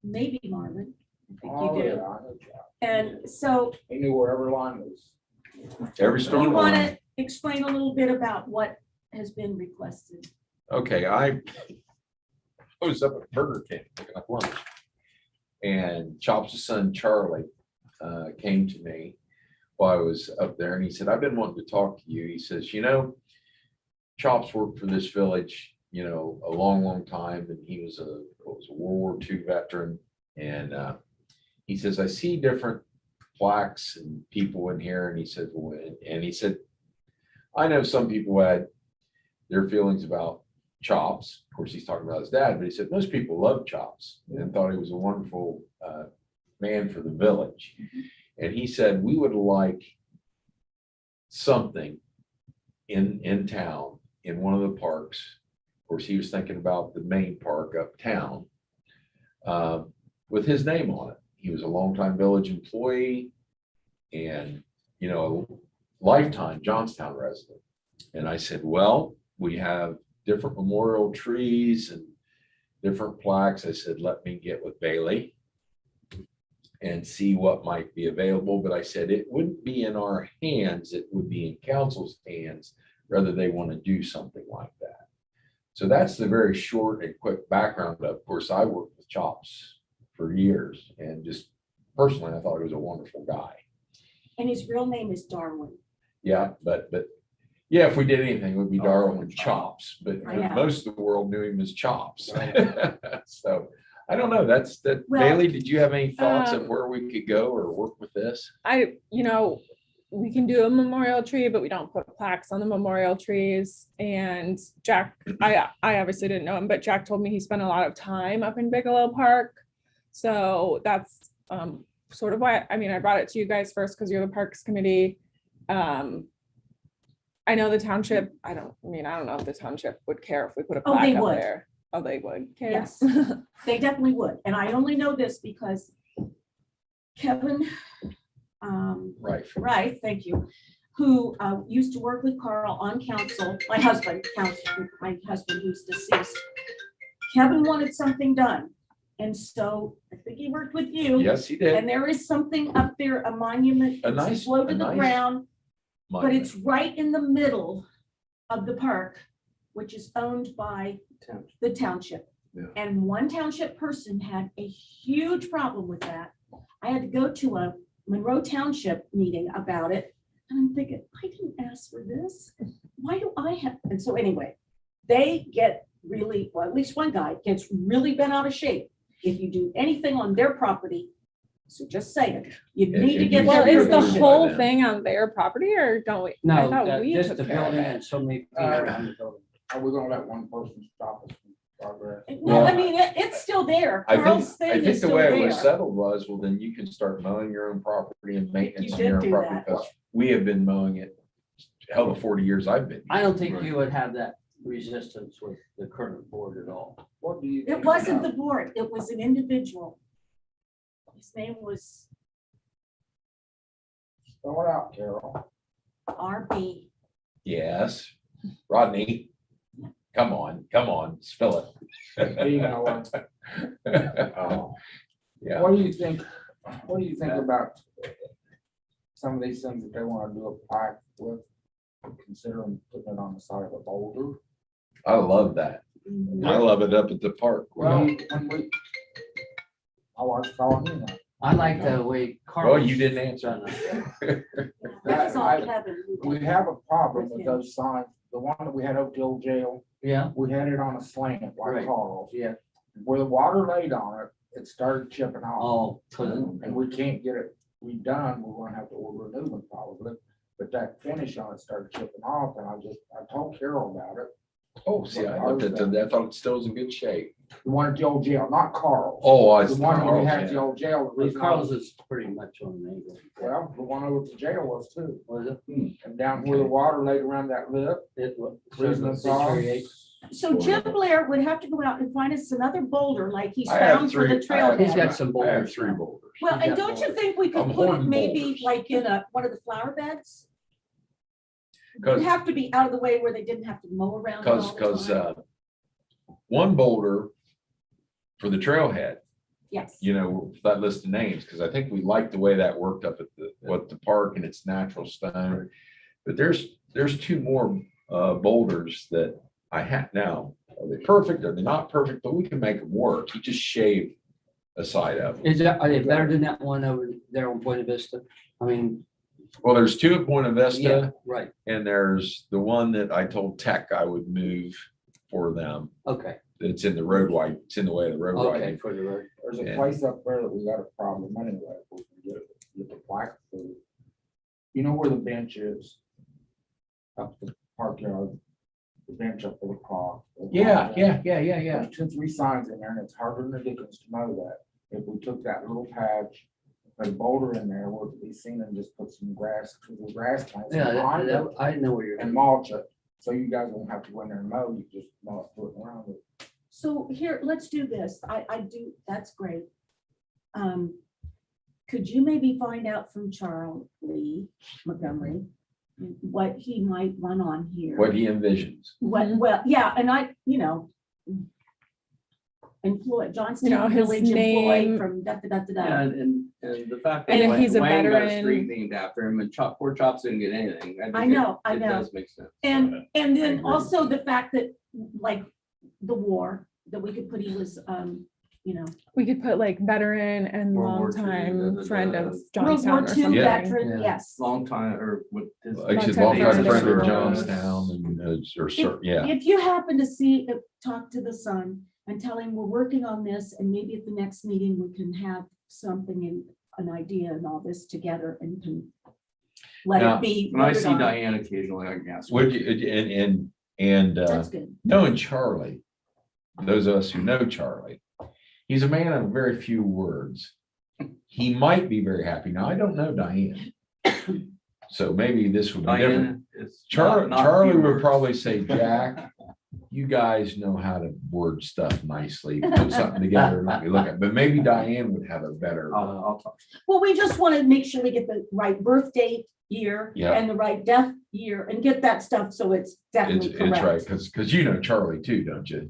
Maybe Marvin. I think Oh, you yeah, do. I know Chuck. And so He knew where every line was. Every you storm. want to explain a little bit about what has been requested? Okay, I was up at Burger King picking up lunch. And Chops' son Charlie came to me while I was up there and he said, I've been wanting to talk to you. He says, you know, Chops worked for this village, you know, a long, long time. And he was a World War II veteran. And he says, I see different plaques and people in here. And he said, well, and he said, I know some people had their feelings about Chops. Of course, he's talking about his dad, but he said most people loved Chops and thought he was a wonderful man for the village. And he said, we would like something in town, in one of the parks. Of course, he was thinking about the main park uptown with his name on it. He was a longtime village employee and, you know, a lifetime Johnstown resident. And I said, well, we have different memorial trees and different plaques. I said, let me get with Bailey and see what might be available. But I said, it wouldn't be in our hands. It would be in council's hands, whether they want to do something like that. So that's the very short and quick background. Of course, I worked with Chops for years and just personally, I thought he was a wonderful guy. And his real name is Darwin. Yeah, but yeah, if we did anything, it would be Darwin Chops, but Yeah. most of the world knew him as Chops. So I don't know. That Well, Bailey, did you have any thoughts of um, where we could go or work with this? We can do a memorial tree, but we don't put plaques on the memorial trees. And Jack, I obviously didn't know him, but Jack told me he spent a lot of time up in Bigelow Park. So that's sort of why, I mean, I brought it to you guys first because you're the Parks Committee. I know the township, I don't know if the township would care if we put a Oh, they plaque up would. there. Oh, they would care? Yes. They definitely would. And I only know this because Kevin, Right. thank you, who used to work with Carl on council, my husband who's deceased. Kevin wanted something done. And so I think he worked with you. Yes, he did. And there is something up there, a monument A that's nice- low a to the nice- ground. but it's right in the middle of the park, which is owned by the township. Yeah. And one township person had a huge problem with that. I had to go to a Monroe Township meeting about it. And I'm thinking, I didn't ask for this. Why do I have? And so anyway, they get really, well, at least one guy gets really bent out of shape if you do anything on their property. So just saying, you need to get Well, their is the permission. whole thing on their property or don't we? I No, thought we just took the care of building it. and so many feet around the building. Are we gonna let one person stop us from progress? No, I mean, it's still there. I Carl's think, I thing think is the still way it was there. settled was, well, then you can start mowing your own property and maintenance You on your did own do property, that. because we have been mowing it hell the 40 years I've been. I don't think you would have that resistance with the current board at all. What do you? It think wasn't about- the board, it was an individual. His name was Throw it out, Carol. RB. Yes, Rodney, come on, spill You know, it. Yeah, What do you think about some of these things that they wanna do a plaque with? Considering putting it on the side of a boulder? I love that. I love it up at the park. Well, when we. I was calling you that. I like the way Carl. Well, you didn't answer. That was all I- Kevin. We have a problem with those signs. The one that we had up the old jail, Yeah, we had it on a slant like Right. Carl's. yeah. Where the water laid on it, it started chipping off. Oh, 'cause And we can't get it redone. We're gonna have to order a new one probably. But that finish on it started chipping off and I told Carol about it. Oh, see, I looked at that, I thought it still was in good shape. The one at the old jail, not Carl's. Oh, I. The one that we had at the old jail. the well, reason I Carl's was- is pretty much on the angle. Well, the one over at the jail was too. Was it? And down where the water laid around that lip. It was. Reason it's off. So Jim Blair would have to go out and find us another boulder like he's I have found for the three- I have- He's trailhead. got some I have boulders. 3 now. boulders. Well, He's and got don't you boulders. think we could I'm put it hoarding maybe boulders. like in one of the flower beds? It would 'Cause- have to be out of the way where they didn't have to mow around. it all the Cause, time. one boulder for the trailhead, Yes. you know, that list of names, because I think we like the way that worked up at the park and its natural stone. But there's 2 more boulders that I have now. Are they perfect? Are they not perfect? But we can make them work. You just shave a side of them. Are they better than that one over there on Buena Vista? I mean, Well, there's 2 at Buena yeah, Vista, right, and there's the one that I told Tech I would move for them. okay, It's in the roadway, it's in the way of the roadway. okay, for the road. There's a Yeah. place up there that we got a problem anyway. If we can get the plaque through. You know where the bench is? Up the park yard, the bench up for the clock. Yeah. There's 2, 3 signs in there and it's harder than the dickens to mow that. If we took that little patch, put a boulder in there, where it could be seen and just put some grass, the grass plants Yeah, behind it I know where you're. and mulch it. So you guys won't have to go in there and mow, you just mow it, put it around it. So here, let's do this. I do, that's great. Could you maybe find out from Charlie Montgomery what he might run on here? What he envisions. What, well, yeah, and employ, Johnstown his Village employee name. from da-da-da-da-da. Yeah, and the fact And that if Wayne he's a Wayne got a veteran- street named after him and poor Chops didn't get anything. I think know, I it know. does make sense. And I then agree. also the fact that, like, the war, that we could put, he was, We could put like veteran and World War II, longtime friend of World War Johnstown or II something. veteran, Yeah. yes. Long time, or what his. Like his Long-time longtime friend friend of of Johnstown. Johnstown and, yeah. If you happen to see, talk to the son and tell him we're working on this, and maybe at the next meeting, we can have something and an idea and all this together and can let Now, it be. When I voted see on. Diane occasionally, I can ask. her. Would you, and That's good. knowing Charlie, those of us who know Charlie, he's a man of very few words. He might be very happy. Now, I don't know Diane. So maybe this would be different. Diane is. Charlie, not Charlie few would words. probably say, Jack, you guys know how to word stuff nicely, put something together and let me look at, but maybe Diane would have a better. I'll talk. Well, we just want to make sure we get the right birth date, year, Yeah. and the right death year, and get that stuff so it's It's definitely right, correct. because you know Charlie too, don't you?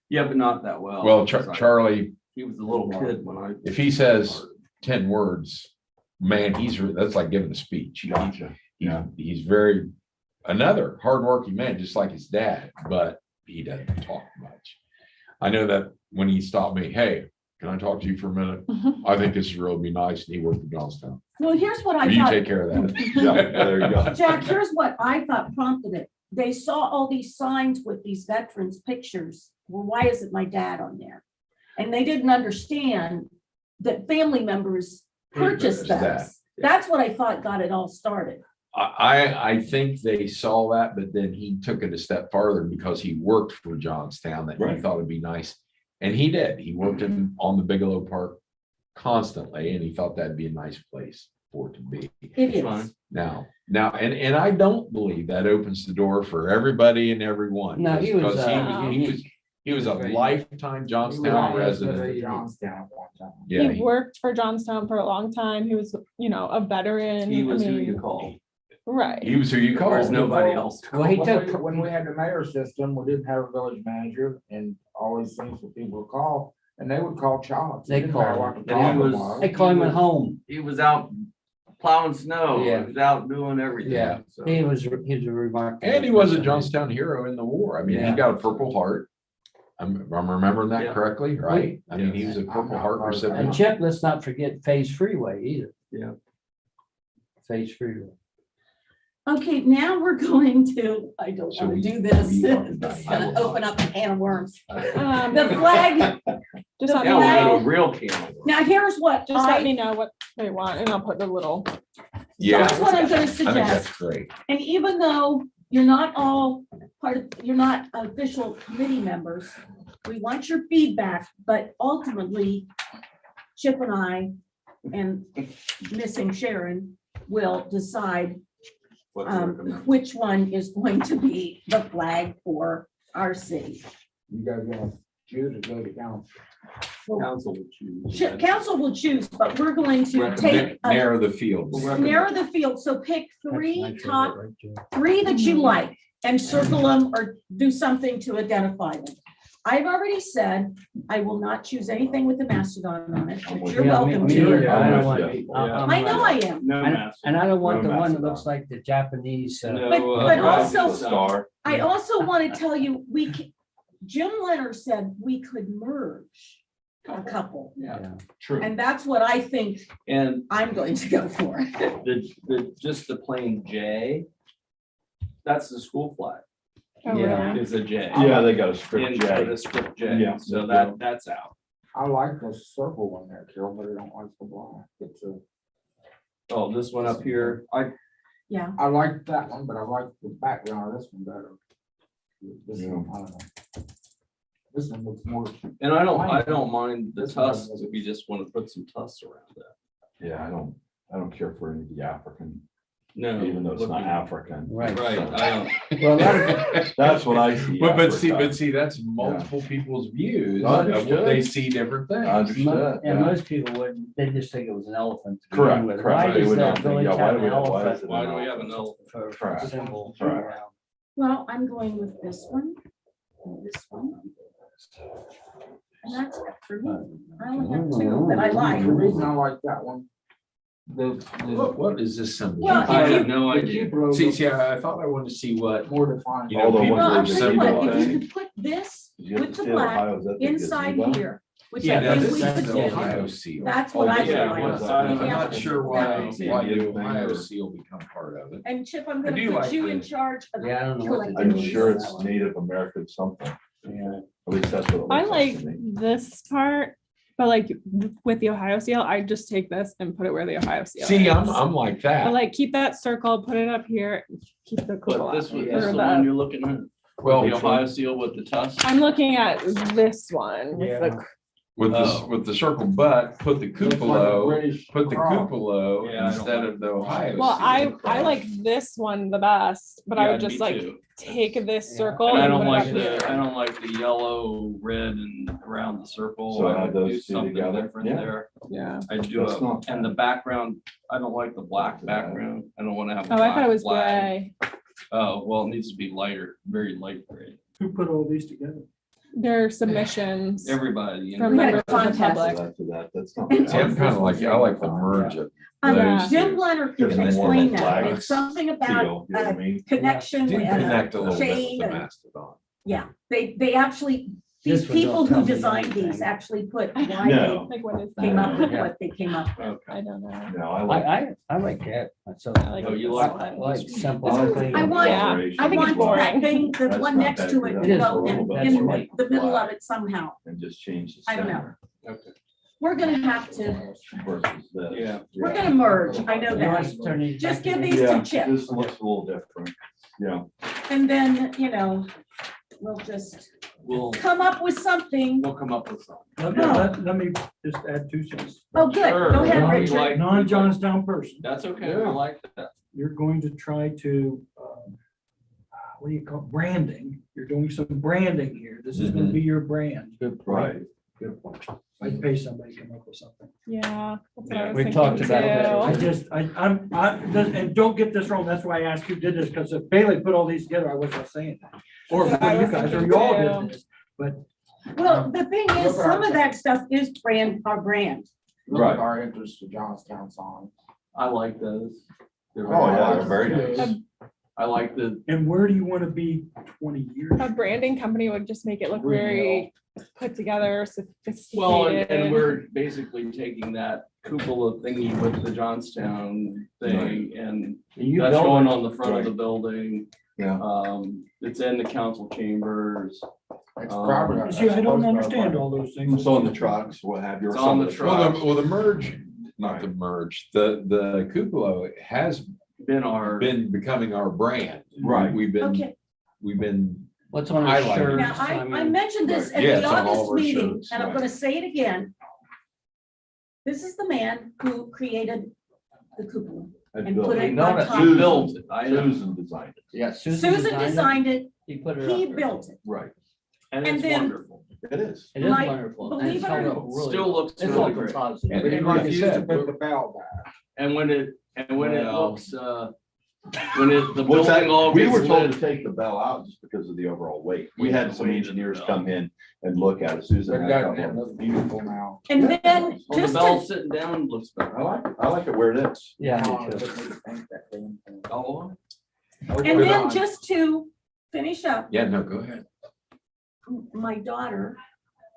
Yeah, but not that well. Well, because I- Charlie, He was a little kid when I. if he says 10 words, man, that's like giving a speech. He's very, another hardworking man, just like his dad, but he doesn't talk much. I know that when he stopped me, hey, can I talk to you for a minute? I think this would really be nice. And he worked in Johnstown. Well, here's what Will I you thought. take care of that? Yeah, there you go. Jack, here's what I thought prompted it. They saw all these signs with these veterans' pictures. Well, why isn't my dad on there? And they didn't understand that family members purchased Purchased that. those. That's what I thought got it all started. I think they saw that, but then he took it a step farther because he worked for Johnstown that he Right. thought it'd be nice. And he did. He worked on the Bigelow Park constantly, and he thought that'd be a nice place for it to be. It Fine. is. Now, and I don't believe that opens the door for everybody and everyone. No, he was, because he was a lifetime Johnstown resident. Johnstown at one time. Yeah, He worked for Johnstown for a long time. He was, a veteran. He was I who mean, you call. Right. he was who you There's called. nobody else. Well, he When took, we- When we had the mayor system, we didn't have a village manager and all these things for people to call, and they would call Charles. They It didn't matter called what him. the And he problem was- was. they call him at home. He was out plowing snow. Yeah. He was out doing everything. Yeah. So- He was a remarkable. And he was a Johnstown hero in the war. I mean, he Yeah. got a Purple Heart. I'm remembering that Yeah. correctly, right? I mean, he was a I'm Purple not Heart part of that. And recipient. Chip, let's not forget Phase Freeway either. Yeah. Phase Freeway. Okay, now we're going to, I don't So want to we- do this. we are It's not- I gonna will open up a can of worms. Um, The flag, Just let me Yeah, flag- we're know, a real camel. now here's what just let I, me know what they want and I'll put the little, Yeah, that's what I'm gonna I think suggest. that's great. And even though you're not all part of, you're not official committee members, we want your feedback, but ultimately Chip and I and missing Sharon will decide What to recommend. which one is going to be the flag for our city. You guys gonna choose or go to council? Council would choose. Council will choose, but we're going to Na- take, Narrow the field. narrow the field, so pick three That's my top, favorite right there. three that you like and circle them or do something to identify them. I've already said I will not choose anything with the mastodon on it, but you're Yeah, me- welcome me to. either. I I'm don't with want- you. I'm I know right. I am. No And mask. and I don't want No the one that mastodon. looks like the Japanese. No, But also- Star. I also want to tell you, Jim Leonard said we could merge a couple. Yeah. True. And that's what I think And I'm going to go for. just the plain J, that's the school flag, oh, Yeah. really? is a J. Yeah, they got a script In for J. the script J, Yeah. so that's out. I like the circle one there, Carol, but I don't like the black. Oh, this one up here, I like that one, but I like the background of this one better. This one, I don't know. This one looks more, and I don't mind the This one tusks, doesn't- if you just want to put some tusks around that. Yeah, I don't care for any of the African, No. even though it's not looking- African. Right. Right, I don't, Well, a lot of, That's what I see. But see, that's multiple people's views. of what Understood. They see different things. Understood. and yeah. most people wouldn't, they just think it was an elephant. to begin Correct, with. correct. Why They does would that not think, village yeah, why have do an we- why is elephant? it why do we have an elephant? For Correct. symbol Correct. around? Well, I'm going with this one, and this one. And that's it for me. I only have two that I like. the reason I like that one. What is this symbol? Well, I if you- have no The idea. Jeep logo See, I thought I wanted to see what, more defined. you know, All the people ones Well, I'll that tell you what, symbol if thing. you could put this Did you have with to the say black Ohio? Is that the inside gazebo? here, which yeah, I think this we is could the do. Ohio seal. That's what I would yeah, like. well, I'm Yeah. not sure why Yeah. the Ohio seal become part of it. And Chip, I'm I gonna do put like you in the- charge of Yeah, I don't know what to do. collecting I'm sure these. it's Native American something. Yeah. At least that's what it I looks like to me. this part, but like with the Ohio seal, I just take this and put it where the Ohio seal See, is. I'm like But that. like keep that circle, put it up here, keep the But cupola. this was, or this is the the- one you're looking at, Well, the Ohio seal with the tusk. I'm looking at this one with the, with the circle, but put the cupola, put the cupola. cupola Yeah, I don't instead like of the Ohio. well, seal I across. like this one the best, but I Yeah, would just me like too. take this Yeah. circle. And I and don't put it like up the, here. I don't like the yellow, red and around the circle. So I add would do those two something together. different Yeah. there. Yeah. I do That's not and the background, I don't like the black Yeah. background. I don't want to have. a Oh, I thought black it was flag. gray. Oh, well, it needs to be lighter, very light gray. Who put all these together? Their submissions. Everybody. From We had a members of the contest. public. After that, that's not. And- See, I'm kind of like, I like the merge of those Jim two. Leonard Gives can them more explain of a that. flag It's something about Feel, you know what I mean? connection Did and connect a little bit with chain the and- Mastodon. yeah, they actually, This these one don't people tell who me designed anything. these actually put why No. Like, what is they came up that? with Yeah. what they came up with. Okay. I don't know. No, I like. I like that. So I like Oh, you this like- one. like simple. I want- Yeah, I think it's want that boring. thing, the That's one not next bad to for it, them. to It is go boring. in, That's in right. the middle of it somehow. And just change the I don't know. center. Okay. We're gonna have to, Versus this. Yeah. we're gonna merge, I know You want us that. to turn these Just back give to these me? to Yeah, Chip, this looks a little different, yeah. and then, we'll just We'll come up with something. come up with something. Let me just add 2 cents. Oh, good, Sure. go ahead, Non- Richard. like- Non-Johnstown person, That's okay. I like that. you're going to try to, what do you call, branding. You're doing some branding here. This is gonna be your brand. Right. Good point. I'd pay somebody to come up with something. Yeah. That's what I was We thinking talked about I too. just, and don't get this wrong, that's why I asked who did this, because if Bailey put all these together, I wasn't saying that. Or That's what I you was guys, or thinking you all too. did this, but Well, the thing is, Look at our- some of that stuff is our brand. Look Right. at our interest to Johnstown song. I like those. They're Oh, yeah, nice. they're very nice. I like the, and where do you want to be 20 years? A branding company would just make it look Real. very put together, well, and sophisticated. we're basically taking that cupola thingy with the Johnstown thing and You that's built going it. on the front of the building. Yeah. It's in the council chambers. It's probably. You See, I don't understand all those things. It's on the trucks, what have you. or It's on the something. truck. Well, the merge, not the merge, the cupola has Been our. been becoming our brand. Right. Okay, We've been, What's on I our like it. shirts? now, I mean, mentioned this at Yeah, the it's on all of August our meeting, shirts, and I'm right. gonna say it again. This is the man who created the cupola. And And Bill- put it No, on no, top. he built it. I know. Susan designed it, Yeah, Susan designed it, He put it he up there. built it. right, And And it's then- wonderful. it is. It is Like, wonderful. and believe it's it or held not, up really- Still looks It's really all great. composite. And But they he refuse refused to to put the bell back. And when it Well- looks, when the What's that? building all We gets were told lit. to take the bell out just because of the overall weight. We Yeah, had the some weight of the engineers bell. come in and look at it. Susan. But had a that, couple it of looks them. beautiful now. And then, Well, the just bell to, sitting down looks better. I like it where it is. Yeah, How me long too. does it take to paint that thing? Oh, and Good then on. just to finish up, yeah, no, go ahead. my daughter,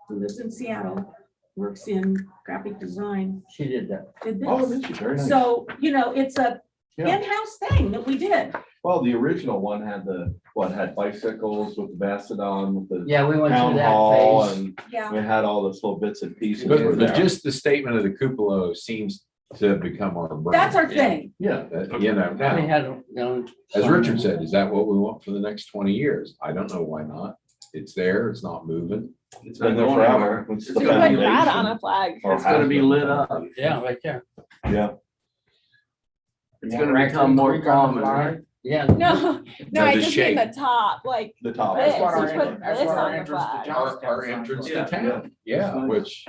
who lives in Seattle, works in graphic design, She did that. did Oh, this. this is very nice. So, it's a Yeah. in-house thing that we did. Well, the original one had had bicycles with the Mastodon, with the Yeah, we went town through hall, that phase. and Yeah, we had all those little bits and pieces. But, were but there. just the statement of the cupola seems to have become our brand. that's our thing. Yeah, You know, We now, had, as Richard said, is that what we want for the next 20 years? I don't know why not. It's there, it's not moving. it's been there going forever. anywhere. It's It's the You gonna be- put that foundation. on a flag. Or It's gonna has be been. lit up. Yeah, right there. Yeah, It's Yeah, gonna Raccoon become more Creek on the common, fly. right? Yeah. No, No, no, I the just mean shape. the top, like, the top. This, That's what you our, put that's this what on our the entrance to flag. Johnstown. Our entrance to Yeah, town, yeah, nice. which,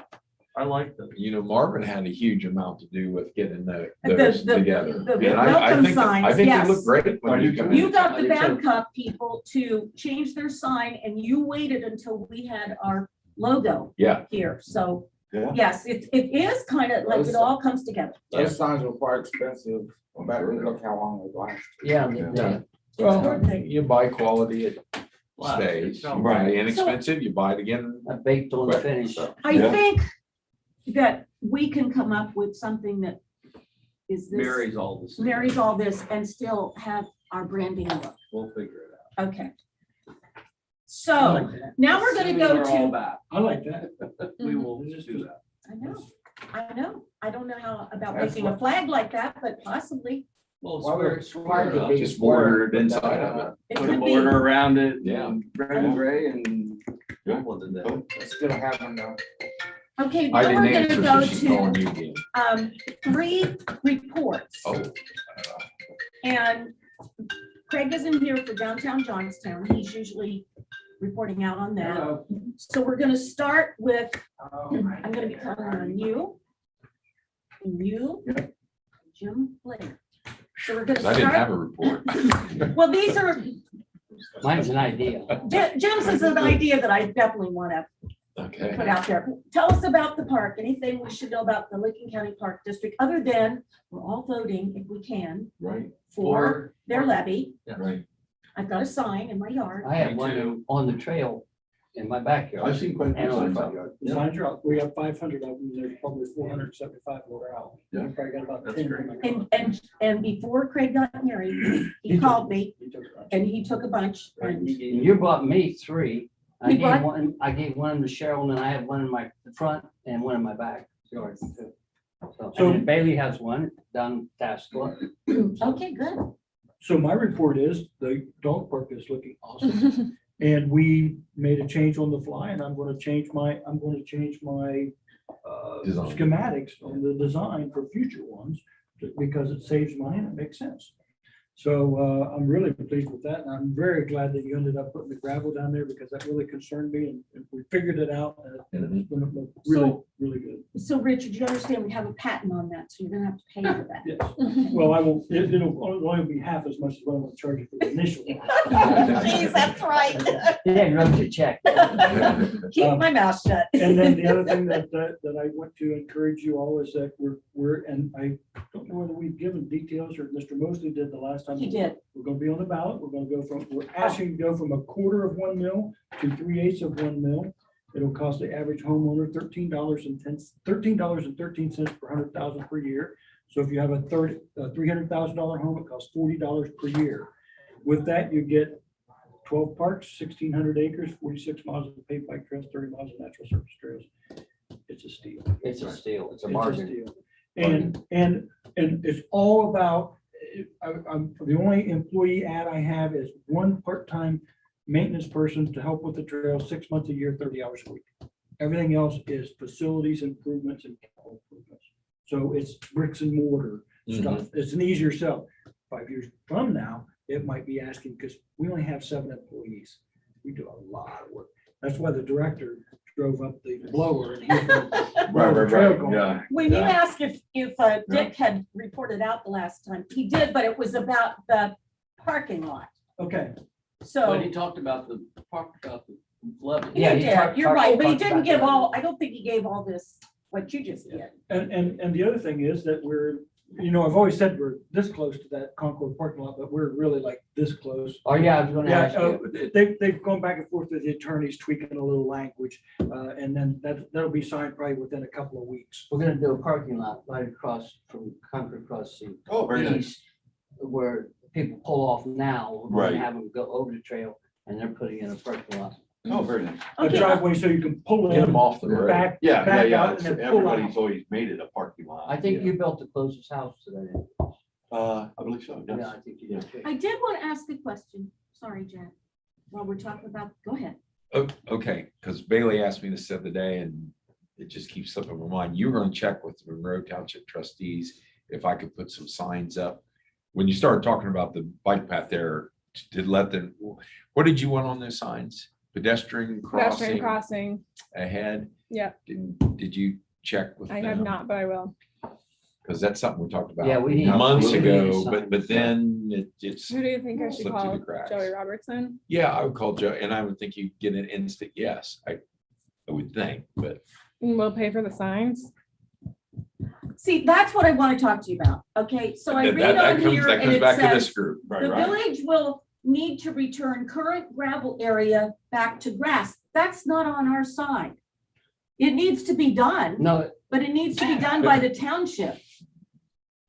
I like that. Marvin had a huge amount to do with getting The- those the- together. the And I welcome think, signs, I think they look yes. great. when I you do come too. in. You got I the do too. Babcock people to change their sign and you waited until we had our logo Yeah, here. So, Yeah. yes, it is kind of like it all comes together. Those signs were quite expensive, but look how long they last. Yeah, Yeah. yeah. well, you buy quality, it Wow. stays. You buy Right. inexpensive, you buy it again. I baked on the finish. I Yeah. think that we can come up with something that is this, Mary's all the same. marries all this and still have our branding look. We'll figure it out. Okay. I So like that. now we're gonna Assuming go we're all to, back, I like that. we Mhm. will just do that. I know. I don't know how about That's making a flag like that, but possibly Well, Well, square, the square flag it would up. be Just border it square, inside of it. it Put a could be. border around it. Yeah. and Red and gray and. What did that? Instead of having the. Okay, I now didn't we're answer, gonna so go she's calling to you again. 3 reports. Oh, And Craig isn't here for downtown Johnstown. He's usually reporting out on that. So we're gonna start with, I'm gonna be calling on you. And you, Jim Blair. So we're 'cause gonna I didn't have start, a report. well, these are Mine's an idea. Jim's is an idea that I definitely want to Okay. put out there. Tell us about the park. Anything we should know about the Licking County Park District, other than we're all voting, if we can, Right, for their levy. right. I've got a sign in my yard. I have Me one too. on the trail in my backyard. I've seen quite a few And on the signs front out. yard. The signs are out. We have 500 of them. There's probably 475 that are out. Yeah. We probably got about That's 10. great. in my car. And before Craig got married, He he took- called me He took a bunch. and he took a bunch and And you bought me 3. I You gave bought- one, I gave one to Cheryl, and I have one in my front and one in my back yard too. So, So- and then Bailey has one down Tasco. okay, good. So my report is the dog park is looking awesome. And we made a change on the fly and I'm going to change my Design. schematics on the design for future ones because it saves money and it makes sense. So I'm really pleased with that. And I'm very glad that you ended up putting the gravel down there because that really concerned me and we figured it out and it's going to look really, So- really good. So Richard, you understand we have a patent on that, so you're gonna have to pay for that. Yes. Well, I won't, it'll only be half as much as what I'm going to charge you for the initial one. Jeez, that's right. Yeah, wrote your check. Keep my mouth shut. And then the other thing that I want to encourage you all is that and I don't know whether we've given details or Mr. Mosley did the last time. He did. We're gonna be on the ballot. We're asking to go from 1/4 of 1 mil to 3/8 of 1 mil. It'll cost the average homeowner $13.13 per 100,000 per year. So if you have a $300,000 home, it costs $40 per year. With that, you get 12 parks, 1,600 acres, 46 miles of paved bike trails, 30 miles of natural surface trails. It's a steal. It's a steal. It's a It's a bargain. steal. And it's all about, I'm, the only employee ad I have is one part-time maintenance person to help with the trail 6 months a year, 30 hours a week. Everything else is facilities improvements and capital improvements. So it's bricks and mortar stuff. It's an easier sell. 5 years from now, it might be asking, because we only have 7 employees. We do a lot of work. That's why the director drove up the blower. And he's gonna blow the trail going. Yeah. When you Yeah. asked if Dick had reported out the last time, he did, but it was about the parking lot. Okay, So. But he talked about the levy. He Yeah, he did, talked- you're right, but he talked didn't about give that. all, I don't think he gave all this, what you just did. and the other thing is that I've always said we're this close to that Concord parking lot, but we're really like this close. Oh, yeah, I was gonna Yeah, ask you. they've gone back and forth with the attorneys tweaking a little language, and then that'll be signed probably within a couple of weeks. We're gonna do a parking lot right across from Concord Cross the Oh, very nice. east, where people pull off now. We're Right. gonna have them go over the trail, and they're putting in a parking lot. Oh, very nice. A Okay, driveway so you can pull Get them in, off the road. back, Yeah, yeah, back yeah. out It's- and then pull Everybody's out. always made it a parking lot. I think you built the closest house today. I believe so, Yeah, yes. I think you did. too. I did want to ask a question. Sorry, Jack. While we're talking about, go ahead. Okay, because Bailey asked me this the other day and it just keeps slipping my mind. You were gonna check with the Monroe Township trustees if I could put some signs up. When you started talking about the bike path there, to let them, what did you want on those signs? Pedestrian Pedestrian crossing crossing. ahead? Yeah. Did you check with I them? have not, but I will. Because that's something we talked Yeah, about we need- months we need ago, signs. but then it's, Who do you think I should Slipped through the call? cracks. Joey Robertson? yeah, I would call Joe and I would think you'd get an instant yes. I would think, but And we'll pay for the signs. See, that's what I want to talk to you about. Okay, so I read on here that and comes it back to this says, group. Right, the right. village will need to return current gravel area back to grass. That's not on our side. It needs to be done, No, but it needs to be done by the township.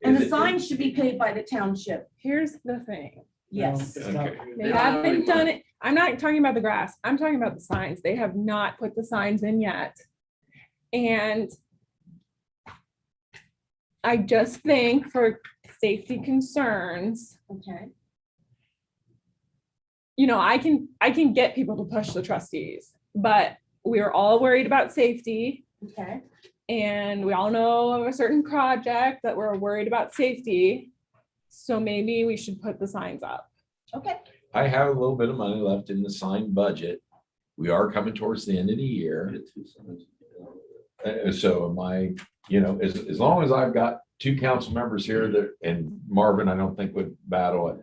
And Is the it- sign should be paid by the township. Here's the thing. Yes. No, it's not. Okay. They They don't haven't really done it. I'm not talking about the grass. I'm talking about the signs. They have not put the signs in yet. And I just think for safety concerns, Okay, I can get people to push the trustees, but we're all worried about safety. okay. And we all know of a certain project that we're worried about safety. So maybe we should put the signs up. Okay, I have a little bit of money left in the signed budget. We are coming towards the end of the year. So am I, as long as I've got 2 council members here that, and Marvin, I don't think would battle it.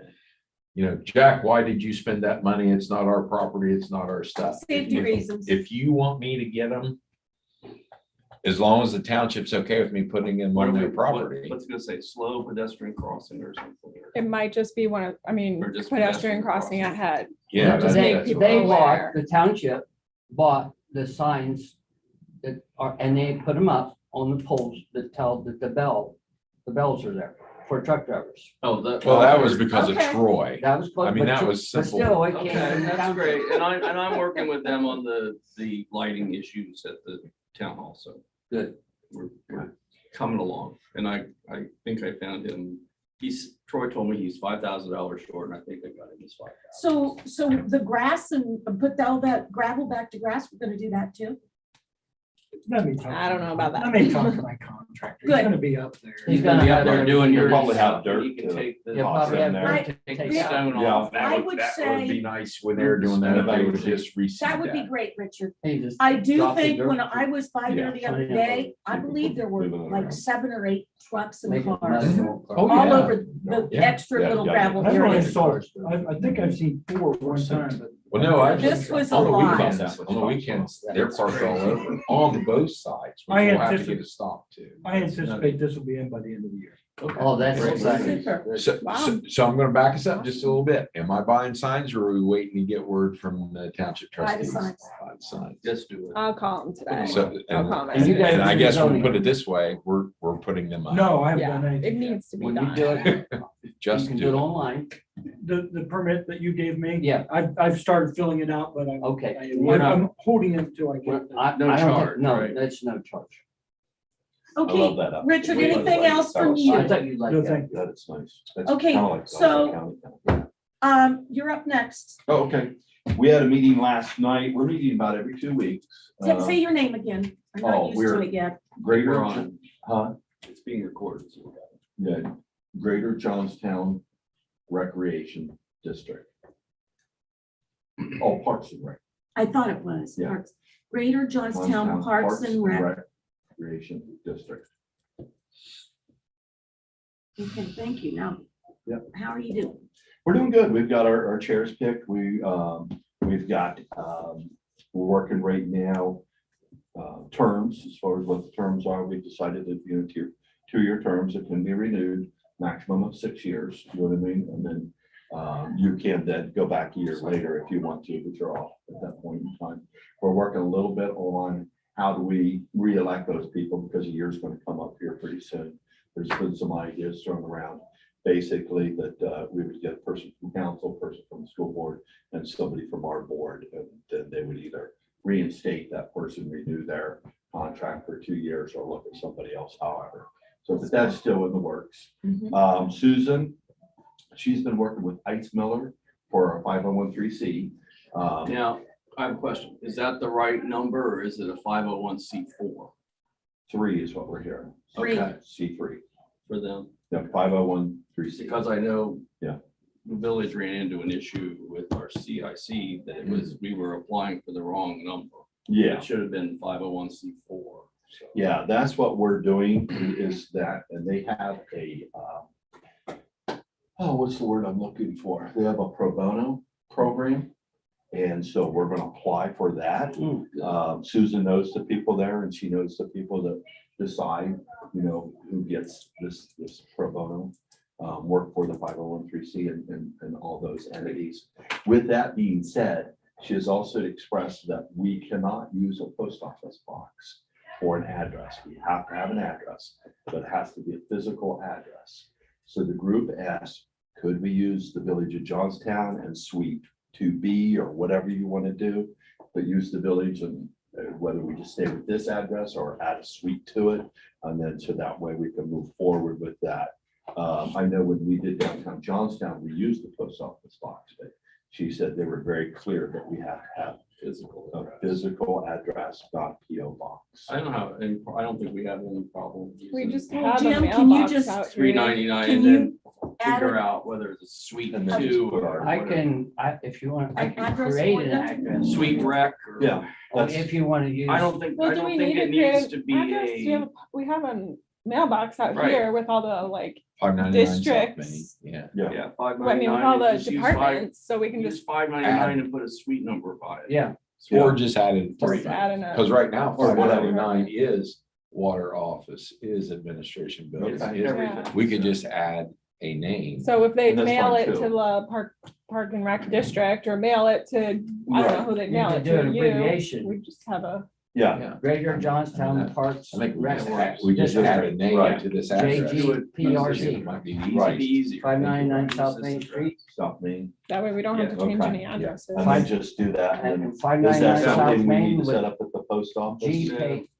Jack, why did you spend that money? It's not our property. It's not our stuff. Safety reasons. If you want me to get them, as long as the township's okay with me putting them on their property. What's it gonna say, slow pedestrian crossing or something? It might just be Or just pedestrian crossing ahead. Yeah. Just They, make people they bought, aware. the township bought the signs that are, and they put them up on the poles that tell that the bells are there for truck drivers. Oh, that. Well, that was because of Okay. Troy. That was. I mean, that was but simple. Still, it came Okay, from the that's township. great. And I'm working with them on the lighting issues at the town hall, so Good. we're coming along. And I think I found him, Troy told me he's $5,000 short, and I think I got him his 5,000. So the grass and put all that gravel back to grass, we're gonna do that too? Let me talk. I don't know about that. Let me talk to my contractor. He's Good. gonna be up there. He's gonna Be out have there everything doing your. You'll probably have dirt You can to take the. You'll probably have toss in dirt there, to Take take stone Yeah. off. I would That would be say- nice when they're doing that. If they would just reseed That would be that. great, Richard. He just I do dropped the think dirt. when I was by there the other day, I believe there were Moving it like around. 7 or 8 trucks and Make it cars. mud. Oh, All yeah. over the Yeah. extra Yeah, little yeah. gravel I've only areas. saw, I think I've seen 4 one time, but. Well, no, I. This was a on the lot. weekends- On the weekends, they're parked all over, on both sides, which I we'll have to anticipate- get a stop to. I anticipate this will be in by the end of the year. Oh, that's Great. exciting. Super. So I'm gonna back us up just a little bit. Am I buying signs or are we waiting to get word from the township Buy the trustees? signs. Buy the signs. Just do it. I'll call him today. So, I'll call him. And you guys and I do guess we'll zoning. put it this way, we're putting them up. No, I haven't Yeah, done it anything yet. needs to be When you done. do it, you Just can do do it it. online. The permit that you gave me. Yeah. I've started filling it out, but Okay. We're not- I'm holding it until I get. the- I No don't think- charge, No, right? that's no charge. I love Okay, that. Richard, We- anything else from you? I thought you'd like No, that. thank you. That is nice. That's Okay, kinda like so- county. You're up next. Oh, okay. We had a meeting last night. We're meeting about every 2 weeks. Say your name again. I'm not oh, used to we're- it yet. Greater, We're on. huh? It's being recorded. so we got it. Yeah, Greater Johnstown Recreation District. Oh, Parks and Rec. I thought it was. Yeah. Parks. Greater Johnstown Parks and Rec. Recreation District. Okay, thank you. Now, Yep. how are you doing? We're doing good. We've got our chairs picked. We've got, we're working right now, terms, as far as what the terms are. We decided that, 2-year terms that can be renewed, maximum of 6 years, you know what I mean? And then, you can then go back a year later if you want to withdraw at that point in time. We're working a little bit on how do we reelect those people because a year's going to come up here pretty soon. There's been some ideas thrown around, basically that we would get a person from council, person from the school board, and somebody from our board, and then they would either reinstate that person, renew their contract for 2 years, or look at somebody else, however. So but that's still in the works. Mhm. Susan, she's been working with Ice Miller for our 501(c). Now, I have a question. Is that the right number or is it a 501(c)(4) 3 is what we're hearing. Three. Okay. C3. for them? Yeah, 501(c). Because I know. Yeah. The village ran into an issue with our CIC that it was, we were applying for the wrong number. Yeah. It should have been 501(c)(4). so. Yeah, that's what we're doing is that, and they have a, what's the word I'm looking for? They have a pro bono program. And so we're gonna apply for that. Mm, Susan knows the people there and she knows the people that decide, who gets this pro bono. Work for the 501(c) and all those entities. With that being said, she has also expressed that we cannot use a post office box for an address. We have to have an address, but it has to be a physical address. So the group asked, could we use the Village of Johnstown and Suite 2B or whatever you want to do, but use the village and whether we just stay with this address or add a suite to it. And then so that way we can move forward with that. I know when we did downtown Johnstown, we used the post office box, but she said they were very clear that we have to have Physical. a address. physical address, not PO box. I don't have any, I don't think we have any problem. We just Well, have a Jim, can you mailbox just- out Three here. ninety-nine Can and you then add figure a- out whether it's a suite And then 2 put or. I whatever. can, if you want, I An can address create for an them? address. Suite rec. or- Yeah. Or if you want to use. I don't think, Well, I do don't we think need it to needs create to an be address? Do you have a, a- We have an mailbox out Right. here with all the like 599 South districts. Main, yeah. Yeah, I mean, with all the departments, so we can Use just 599 and put a suite number by it. Yeah, Or just added three, just add in a. because right now, Or whatever. 599 is water office, is administration building. Okay. is- Yeah. We could just add a name. So if they And that's mail fine, it too. to the park and rec district or mail it to, I don't know Right. who they You mail could it do an to, you, abbreviation. we just have a, Yeah, Yeah. Greater Johnstown Parks. I think we Rec- just add, we just add a name Right. to this address. JGPRC. Might be Right. easy. Be easier. 599 South Main Street South Main, that way we don't have to change okay, any yeah. addresses. and then just do that. And and is 599 that South something we Main need to with set up at the post office? G.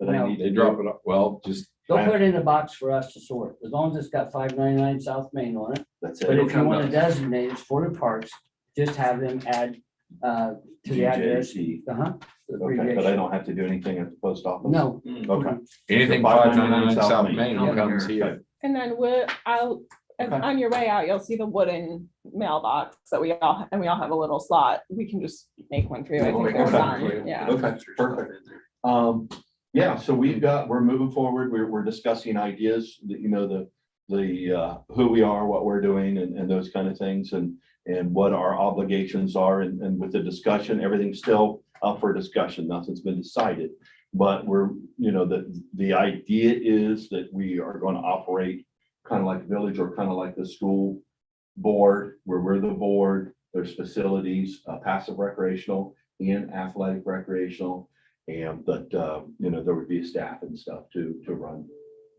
That I need They to drop do? it, well, just, They'll put it in a box for us to sort, as long as it's got 599 South Main on it. That's But it. if you want to designate it for the parks, just have them add to the address. GJC. Uh-huh. the Okay, but I abbreviation. don't have to do anything at the post office? No, Okay. anything So 599 South South Main Main. comes Okay. here. And then and Okay. on your way out, you'll see the wooden mailbox that we all have a little slot. We can just make one for you. I We'll think make they're one fun, for you. yeah. Okay, perfect. Yeah, so we're moving forward. We're discussing ideas, you know, who we are, what we're doing and those kind of things and what our obligations are. And with the discussion, everything's still up for discussion. Nothing's been decided. But you know, the idea is that we are going to operate kind of like a village or kind of like the school board, where we're the board. There's facilities, passive recreational and athletic recreational. And that, you know, there would be staff and stuff to run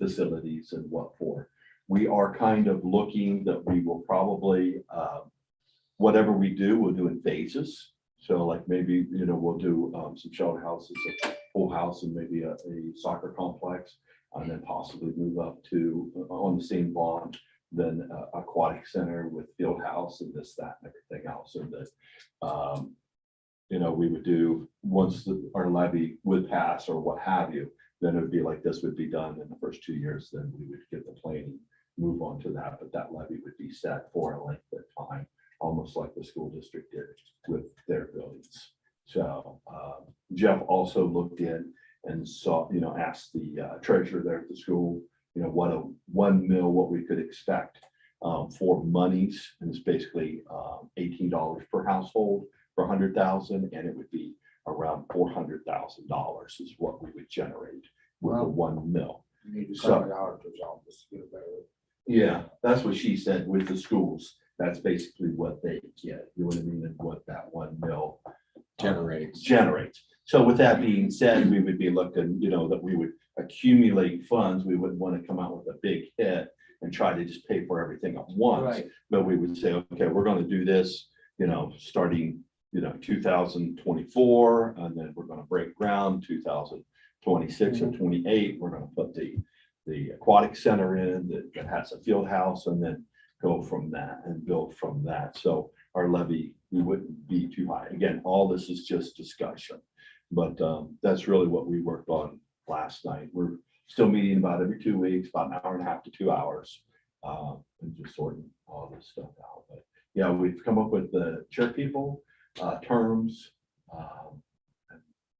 facilities and what for. We are kind of looking that we will probably, whatever we do, we'll do in phases. So like maybe, you know, we'll do some shelter houses, a pool house and maybe a soccer complex. And then possibly move up to, on the same bond, then aquatic center with field house and this, that, and everything else. And that, you know, we would do, once our levy would pass or what have you, then it would be like this would be done in the first 2 years, then we would get the planning, move on to that, but that levy would be set for a length of time, almost like the school district did with their buildings. So Jeff also looked in and saw, you know, asked the treasurer there at the school, you know, what what we could expect for monies, and it's basically $18 per household for 100,000, and it would be around $400,000 is what we would generate with the 1 mil. You need to So- come to the auditor's office to get a better. Yeah, that's what she said with the schools. That's basically what they get, you know what I mean, and what that 1 mil generates. So with that being said, we would be looking, you know, that we would accumulate funds. We wouldn't want to come out with a big hit and try to just pay for everything at once. right. But we would say, okay, we're gonna do this, you know, starting, you know, 2024, and then we're gonna break ground 2026 or 28. We're gonna put the aquatic center in that has a field house, and then go from that and build from that. So our levy, we wouldn't be too high. Again, all this is just discussion. But that's really what we worked on last night. We're still meeting about every 2 weeks, about an hour and a half to 2 hours. And just sorting all this stuff out. But yeah, we've come up with the chair people, terms.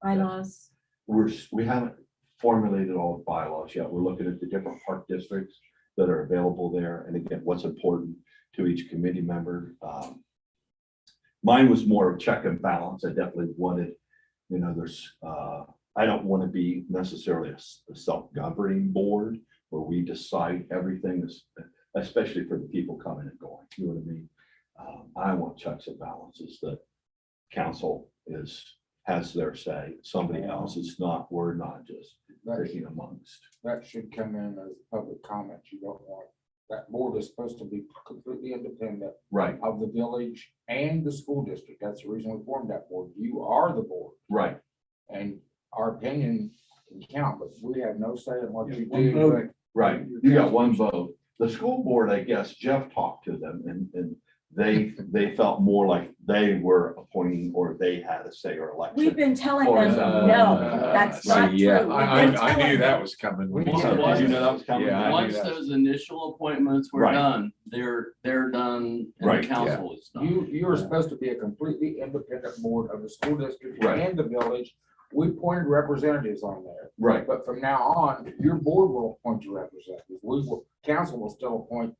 Bylaws. We haven't formulated all the bylaws yet. We're looking at the different park districts that are available there. And again, what's important to each committee member. Mine was more of check and balance. I definitely wanted, you know, I don't want to be necessarily a self-governing board where we decide everything, especially for the people coming and going. You know what I mean? I want checks and balances that council has their say. Somebody else, it's not, we're not just picking amongst. That should come in as public comment. You don't want, that board is supposed to be completely independent Right, of the village and the school district. That's the reason we formed that board. You are the board, right. and our opinion can count, but we have no say in what you One do. vote. Right, you got one vote. The school board, I guess Jeff talked to them and they felt more like they were appointing or they had a say or We've election. been telling Or, them, no, that's not true. Yeah, We've I been I knew telling that them. was coming. We Did need you know that was coming? Yeah, I knew Once that. those initial appointments were Right. done, they're done and Right, the yeah. council is done. You are supposed to be a completely independent board of the school district Right. and the village, we appointed representatives on there. Right. But from now on, your board will appoint your representatives. Council will still appoint.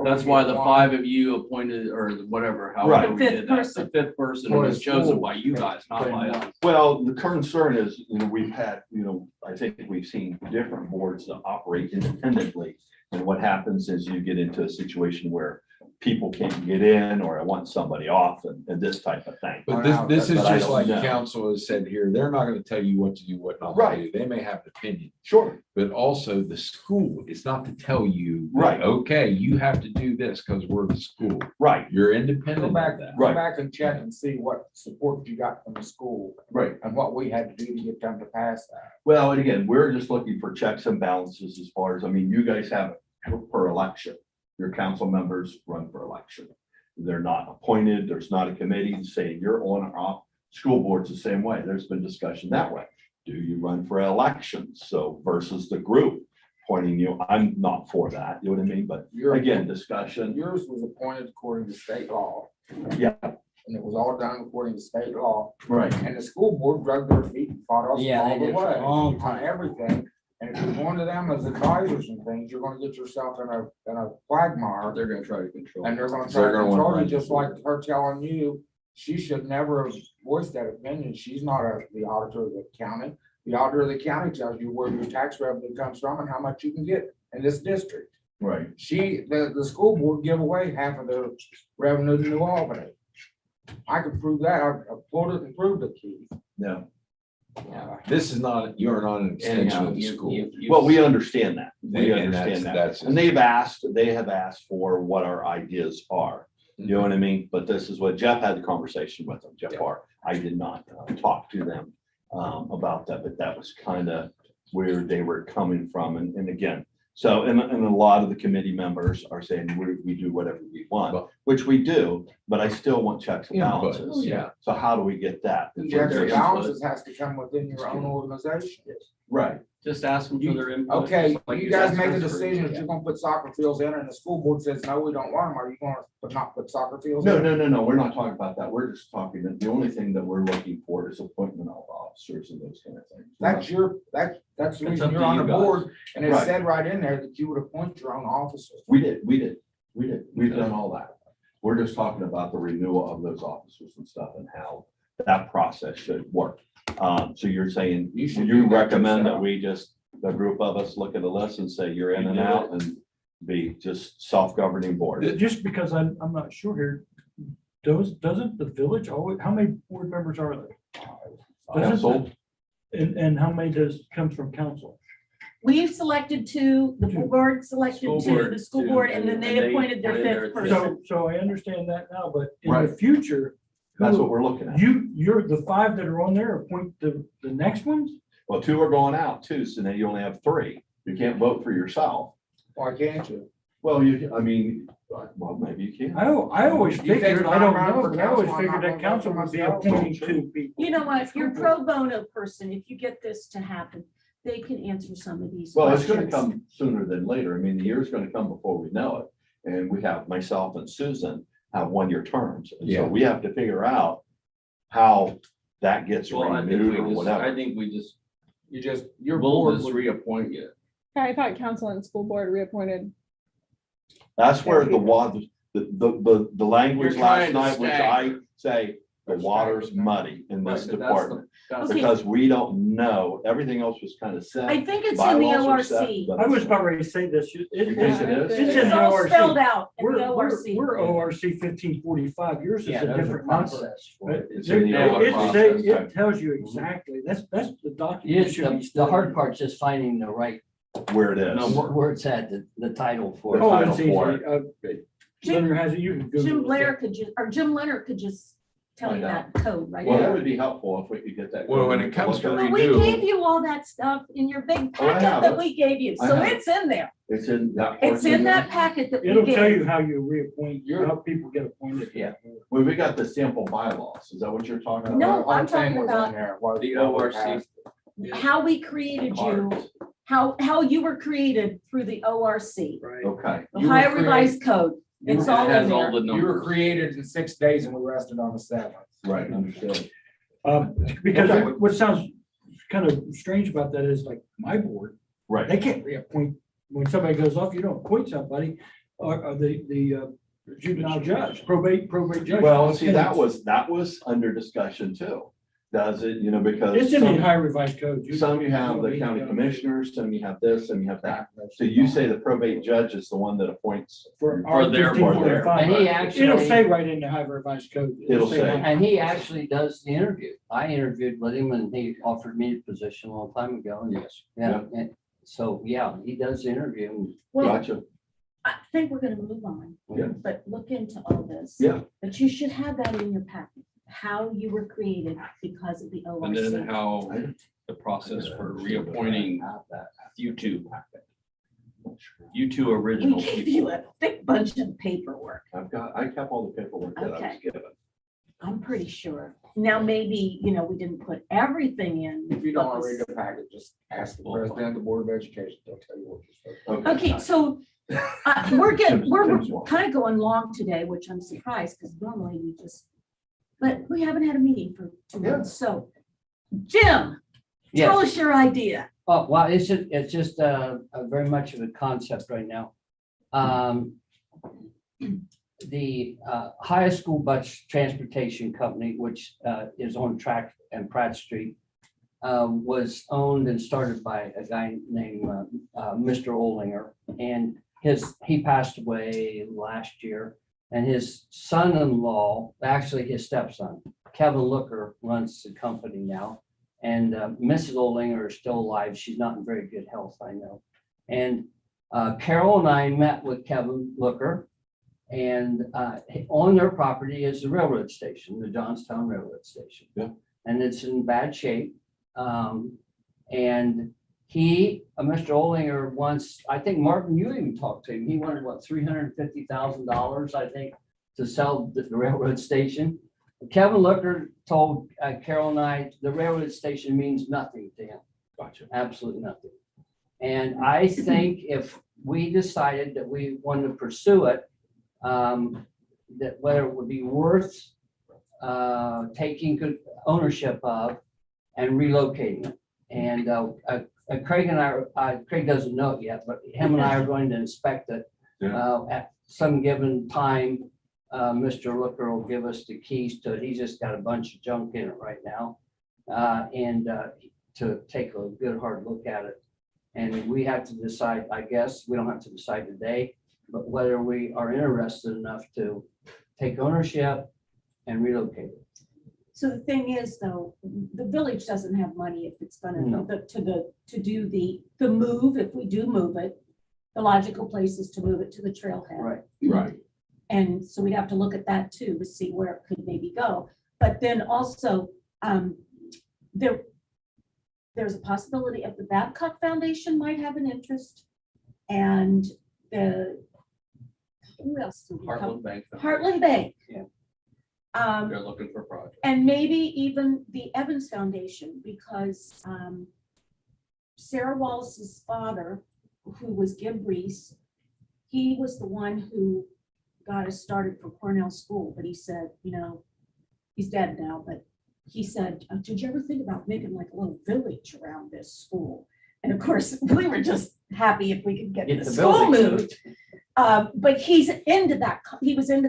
That's why the 5 of you appointed, or whatever, Right. however we The did fifth that, person. the 5th person For was the chosen school. by you guys, not by us. Well, the concern is, we've had, I think we've seen different boards that operate independently. And what happens is you get into a situation where people can't get in, or I want somebody off and this type of thing. But this is But I just don't like know. council has said here, they're not gonna tell you what to do, what not to Right. do. They may have an opinion. Sure. But also the school is not to tell you. that, Right. Okay, you have to do this because we're the school. Right, You're Go independent back, of that. go Right. back and check and see what support you got from the school right. and what we had to do to get them to pass that. Well, and again, we're just looking for checks and balances as far as, you guys have it per election. Your council members run for election. They're not appointed. There's not a committee saying you're on or off. School board's the same way. There's been discussion that way. Do you run for elections? So versus the group pointing you, I'm not for that, you know what I mean? But Your- again, discussion. Yours was appointed according to state law. Yeah. And it was all done according to state law. Right. And the school board dragged their feet and fought us Yeah, all they the did for a way long on time. everything. And if you're going to them as advisors and things, you're gonna get yourself in a quagmire. They're gonna try to control. And they're gonna They're try to gonna wanna control you, run just you. like her telling you, she should never have voiced that opinion. She's not the auditor of the county. The auditor of the county tells you where your tax revenue comes from and how much you can get in this district. Right. The school board give away half of their revenue to New Albany. I could prove that. I pulled it and proved it, Keith. Yeah. This is not, you're not an extension Anyhow, of the school. Well, we understand that. We And that's- understand that. that's- And they have asked for what our ideas are. You know what I mean? But this is what Jeff had the conversation with them, Jeff Yeah. Barr. I did not talk to them about that, but that was kind of where they were coming from. And again, so, and a lot of the committee members are saying, we do whatever we want, Well- which we do, but I still want checks and Input, balances. yeah. So how do we get that? Checks and There's- balances has to come within your own organization. Right. Just ask them for their input. Okay, just like you guys said, make a that's free. decision that you're gonna put soccer fields in and the school board says, no, we don't want them. Are you gonna not put soccer fields No, in? no, we're not talking about that. We're just talking that the only thing that we're looking for is appointment of officers and those kind of things. That's that's the It's reason up you're to on you the guys. board. And it Right. said right in there that you would appoint your own officers. We did. We've done all that. We're just talking about the renewal of those officers and stuff and how that process should work. So you're saying, You should you do that recommend that yourself. we just, a group of us look at a list and say you're in You and do out and be just self-governing board? Just because I'm not sure here, doesn't the village always, how many board members are there? Council? And how many comes from council? We've selected two, the board selected School two, board, the school two, board, and then they and they appointed their appointed fifth their person. So I understand that now, but in Right. the future, That's what we're looking at. you're the 5 that are on there, appoint the next ones? Well, 2 are going out too, so now you only have 3. You can't vote for yourself. Why can't you? Well, well, maybe you can. I always You think figured, I don't I'm running know, for but I always council, I'm figured not that gonna council vote for would be myself. appointing 2 people. You know what, if you're pro bono person, if you get this to happen, they can answer some of these Well, it's gonna questions. come sooner than later. I mean, the year's gonna come before we know it. And we have, myself and Susan have 1-year terms. And Yeah. so we have to figure out how that gets Well, I think renewed or I whatever. think we just, Your we'll board just would reappoint you. Yeah, I thought council and school board reappointed. That's where the water, the language You're last trying to night, which I say, the You're water's staggered. muddy in this Right, but that's the- department. that's Okay. Because we don't know, everything else was kind of set. I think it's in the bylaws are set, ORC. but I was it's- about ready to say this. You think it is? It's in It's the all ORC. spelled out in We're, the ORC. we're ORC 1545. Yours is Yeah, a there's a different number. process for But it. It's in the it- ORC it process. it tells you exactly, that's the document. Yes, should be the hard studied. part's just finding the right, Where it is. where it's at, the title for it. Oh, title it's easy. for it. Leonard has it, you can Google Jim it. Blair could just, or Jim Leonard could just tell you Find that code right Well, that there. would be helpful if we could get that. Well, when it comes to But we renew- gave you all that stuff in your big Oh, I packet have that it. we gave you, I so have it. it's in there. It's in that. It's portion in that there. packet that we It'll tell you gave. how you reappoint, how people get appointed. Yeah. Well, we got the sample bylaws. Is that what you're talking about? No, The whole I'm thing talking was in about there, what The what we ORC. passed. How we created you, how you were created through the ORC, Right. Okay. the You were Ohio created- Revised Code. You It's were- all It has in all there. the You were numbers. created in 6 days and we rested on the 7th. Right, understood. Because Okay. what sounds kind of strange about that is like my board, Right. they can't reappoint, when somebody goes off, you don't appoint somebody, or the juvenile judge, probate judge. Well, see, that was under discussion too. Does it, because. It's in the some- high revised code. Some you have the county commissioners, some you have this, some you have that. So you say the probate judge is the one that appoints. For For their board. 15.5. And he It'll actually, say right in the high revised code. It'll say. that. and he actually does the interview. I interviewed with him and he offered me the position a long time ago. And Yes. yeah, and so, yeah, he does the interview. Well, Gotcha. I think we're gonna move on. Yeah. But look into all this. Yeah. But you should have that in your packet, how you were created because of the And then ORC. how the process for reappointing you two We original gave you people. a thick bunch of paperwork, I kept all the paperwork that I was Okay. given. I'm pretty sure. Now, maybe, we didn't put everything in. If you don't but want to was- read the packet, just ask the president of the Board of Education, they'll tell you what you're supposed to. Okay, so we're kind of going long today, which I'm surprised because normally we just, but we haven't had a meeting for 2 months. So Jim, tell Yes. us your idea. Oh, well, it's just a very much of a concept right now. The high school bus transportation company, which is on Track and Pratt Street, was owned and started by a guy named Mr. Olinger. And he passed away last year. And his son-in-law, actually his stepson, Kevin Looker, runs the company now. And Mrs. Olinger is still alive. She's not in very good health, I know. And Carol and I met with Kevin Looker. And on their property is the railroad station, the Johnstown Railroad Station. Yeah. And it's in bad shape. And Mr. Olinger wants, I think, Martin, you even talked to him. He wanted, what, $350,000, I think, to sell the railroad station. Kevin Looker told Carol and I, the railroad station means nothing to him. Gotcha. Absolutely nothing. And I think if we decided that we wanted to pursue it, that whether it would be worth taking good ownership of and relocating it. And Craig and I, Craig doesn't know it yet, but him and I are going to inspect it. At some given time, Mr. Looker will give us the keys to it. He's just got a bunch of junk in it right now. And to take a good hard look at it. And we have to decide, I guess, we don't have to decide today, but whether we are interested enough to take ownership and relocate it. So the thing is, though, the village doesn't have money if it's gonna, No. to do the move, if we do move it, the logical place is to move it to the trailhead. Right. Right. And so we'd have to look at that too, to see where it could maybe go. But then also, there's a possibility of the Babcock Foundation might have an interest. And who else? do we have? Heartland Bank. Heartland Bank. Yeah. They're looking for projects. And maybe even the Evans Foundation, because Sarah Wallace's father, who was Gib Reese, he was the one who got us started for Cornell School, but he said, he's dead now, but he said, did you ever think about making like a little village around this school? And of course, we were just happy if we could get Get the the school building. moved. But he was into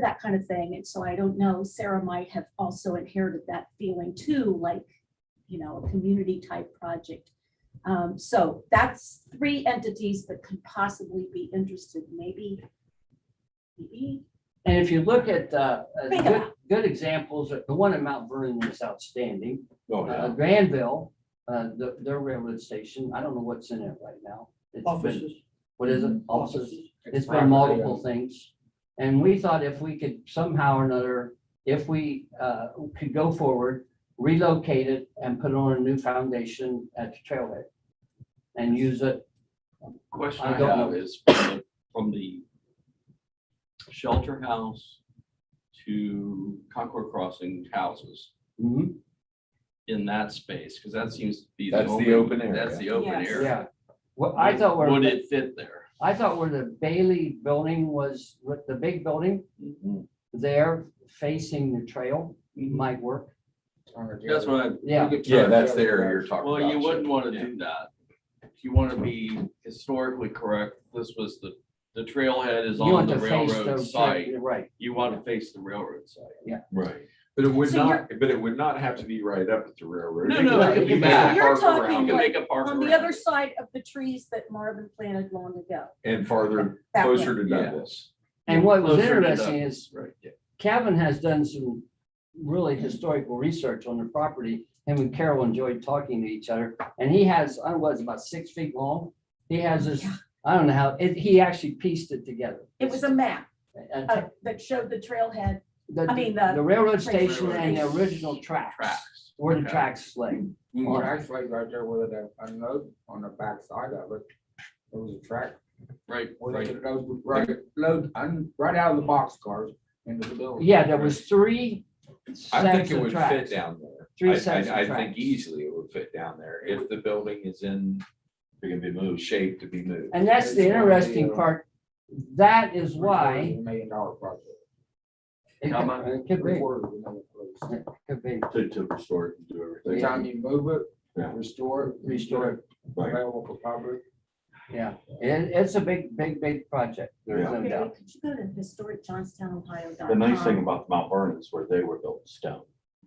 that kind of thing. And so I don't know, Sarah might have also inherited that feeling too, like, a community type project. So that's 3 entities that could possibly be interested, maybe. And if you look at Think good, about good examples, the one at Mount Vernon is outstanding. Oh, yeah. Granville, their railroad station, I don't know what's in it right now. It's been- Offices. What is it? Offices. It's been multiple things. And we thought if we could somehow or another, if we could go forward, relocate it and put on a new foundation at the trailhead and use it. Question I I don't have know. is from the shelter house to Concord Crossing houses Mhm. in that space, because that seems to be. That's the open area. That's the open Yes. area. Yeah. Well, I thought Would where, it fit there? I thought where the Bailey building was, the big building there facing the trail might work. That's what I, Yeah. Yeah, that's the area you're talking about. well, you wouldn't want to Yeah. do that. If you want to be historically correct, this was the trailhead is You on want the to face railroad those, site. right, You want to face the railroad site. Right. But it would So not, but it would not have to be right up at the railroad. No, They no, could- it could you be could back. park You're around talking You can it make a park On the around other it. side of the trees that Marvin planted long ago. And farther, That way. closer to Yeah. Douglas. and what was Closer to interesting Douglas, is right. Kevin has done some really historical research on the property. Him and Carol enjoyed talking to each other, and he has, I don't know, what, it's about 6 feet long. He has this, I don't know how, he actually pieced it together. It was a map And that showed the trailhead. the, I mean, the railroad train- station and the original tracks, Tracks. where the Okay. tracks lay. Well, actually, right there with a note on the back side of it, there was a track Right, where right. it goes right out of the boxcars into the building. Yeah, there was 3 I think sets it of would fit tracks. down there. 3 I- sets of I tracks. think easily it would fit down there if the building is in It can be moved. shape to be moved. And that's the It's gonna be interesting a- part. That is why. $750 million project. It How much? could be, $750 million. could be. To restore it and do Every everything. time you move it, Yeah. restore it, Restore it. Right. available for public. Yeah, it's a big project. There's Yeah. no Okay, doubt. could you go to historic Johnstown, Ohio? The nice thing about Mount Vernon is where they were built in stone.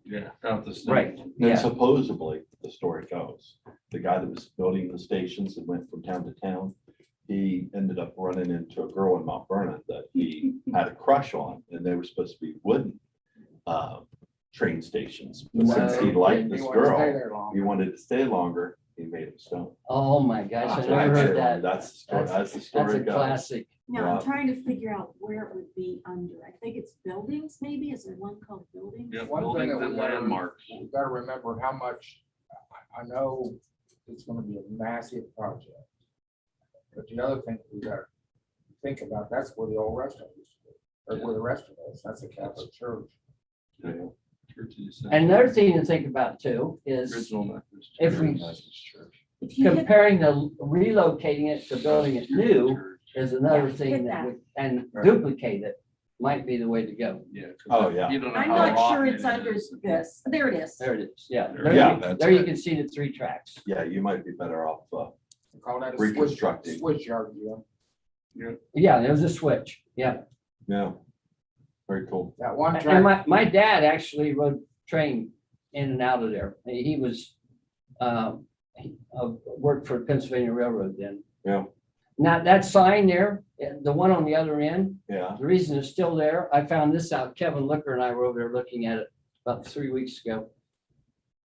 Yeah, down at the state. Right, And yeah, supposedly, the story goes, the guy that was building the stations and went from town to town, he ended up running into a girl in Mount Vernon that he had a crush on, and they were supposed to be wooden train stations. But since he No, liked You this want to stay girl, there long. he wanted to stay longer, he made it stone. oh my gosh, I That's never heard that. That's the story, that's the That's story a it goes. classic. Now, Yeah. I'm trying to figure out where it would be under. I think it's buildings, maybe? Is there one called buildings? Yeah, One thing buildings that we and gotta- landmarks. We gotta remember how much, I know it's gonna be a massive project. But the other thing we gotta think about, that's where the old restaurant used to be, or where the restaurant is, that's a Catholic church. Yeah. And another thing to think about too is Original Methodist. if we Church. If you hit, comparing the relocating it to building it new is another Yeah, thing hit that that. would, and Right. duplicate it might be the way to go. Yeah. 'cause Oh, yeah. You don't know I'm how not sure rotten it's it under is. this. There it is. There it is, yeah. There There you you- go. There you can see the 3 tracks. Yeah, you might be better off, We call that a Reconstructing. switch yard, yeah. Yeah, there was a switch, yeah. yeah. Very cool. That one And track, my dad actually rode train in and out of there. He was, worked for Pennsylvania Railroad then. Yeah. Now, that sign there, the one on the other end, Yeah, the reason it's still there, I found this out, Kevin Looker and I were over there looking at it about 3 weeks ago.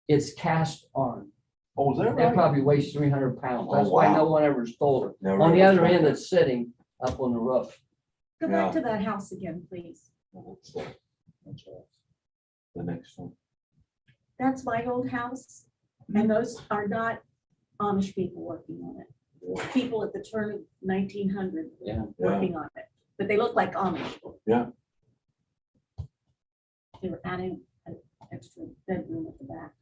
It's cast iron. oh, was that It right? probably weighs 300 pounds. Oh, That's why no wow. one ever stole it. Never On the really other tried end, that. it's sitting up on the roof. Go back Yeah. to that house again, please. That's the next one. That's my old house, and those are not Amish people working on it. Yeah. People at the turn of 1900 Yeah. working on it, but they look like Amish. Yeah. They were adding an extra bedroom at the back.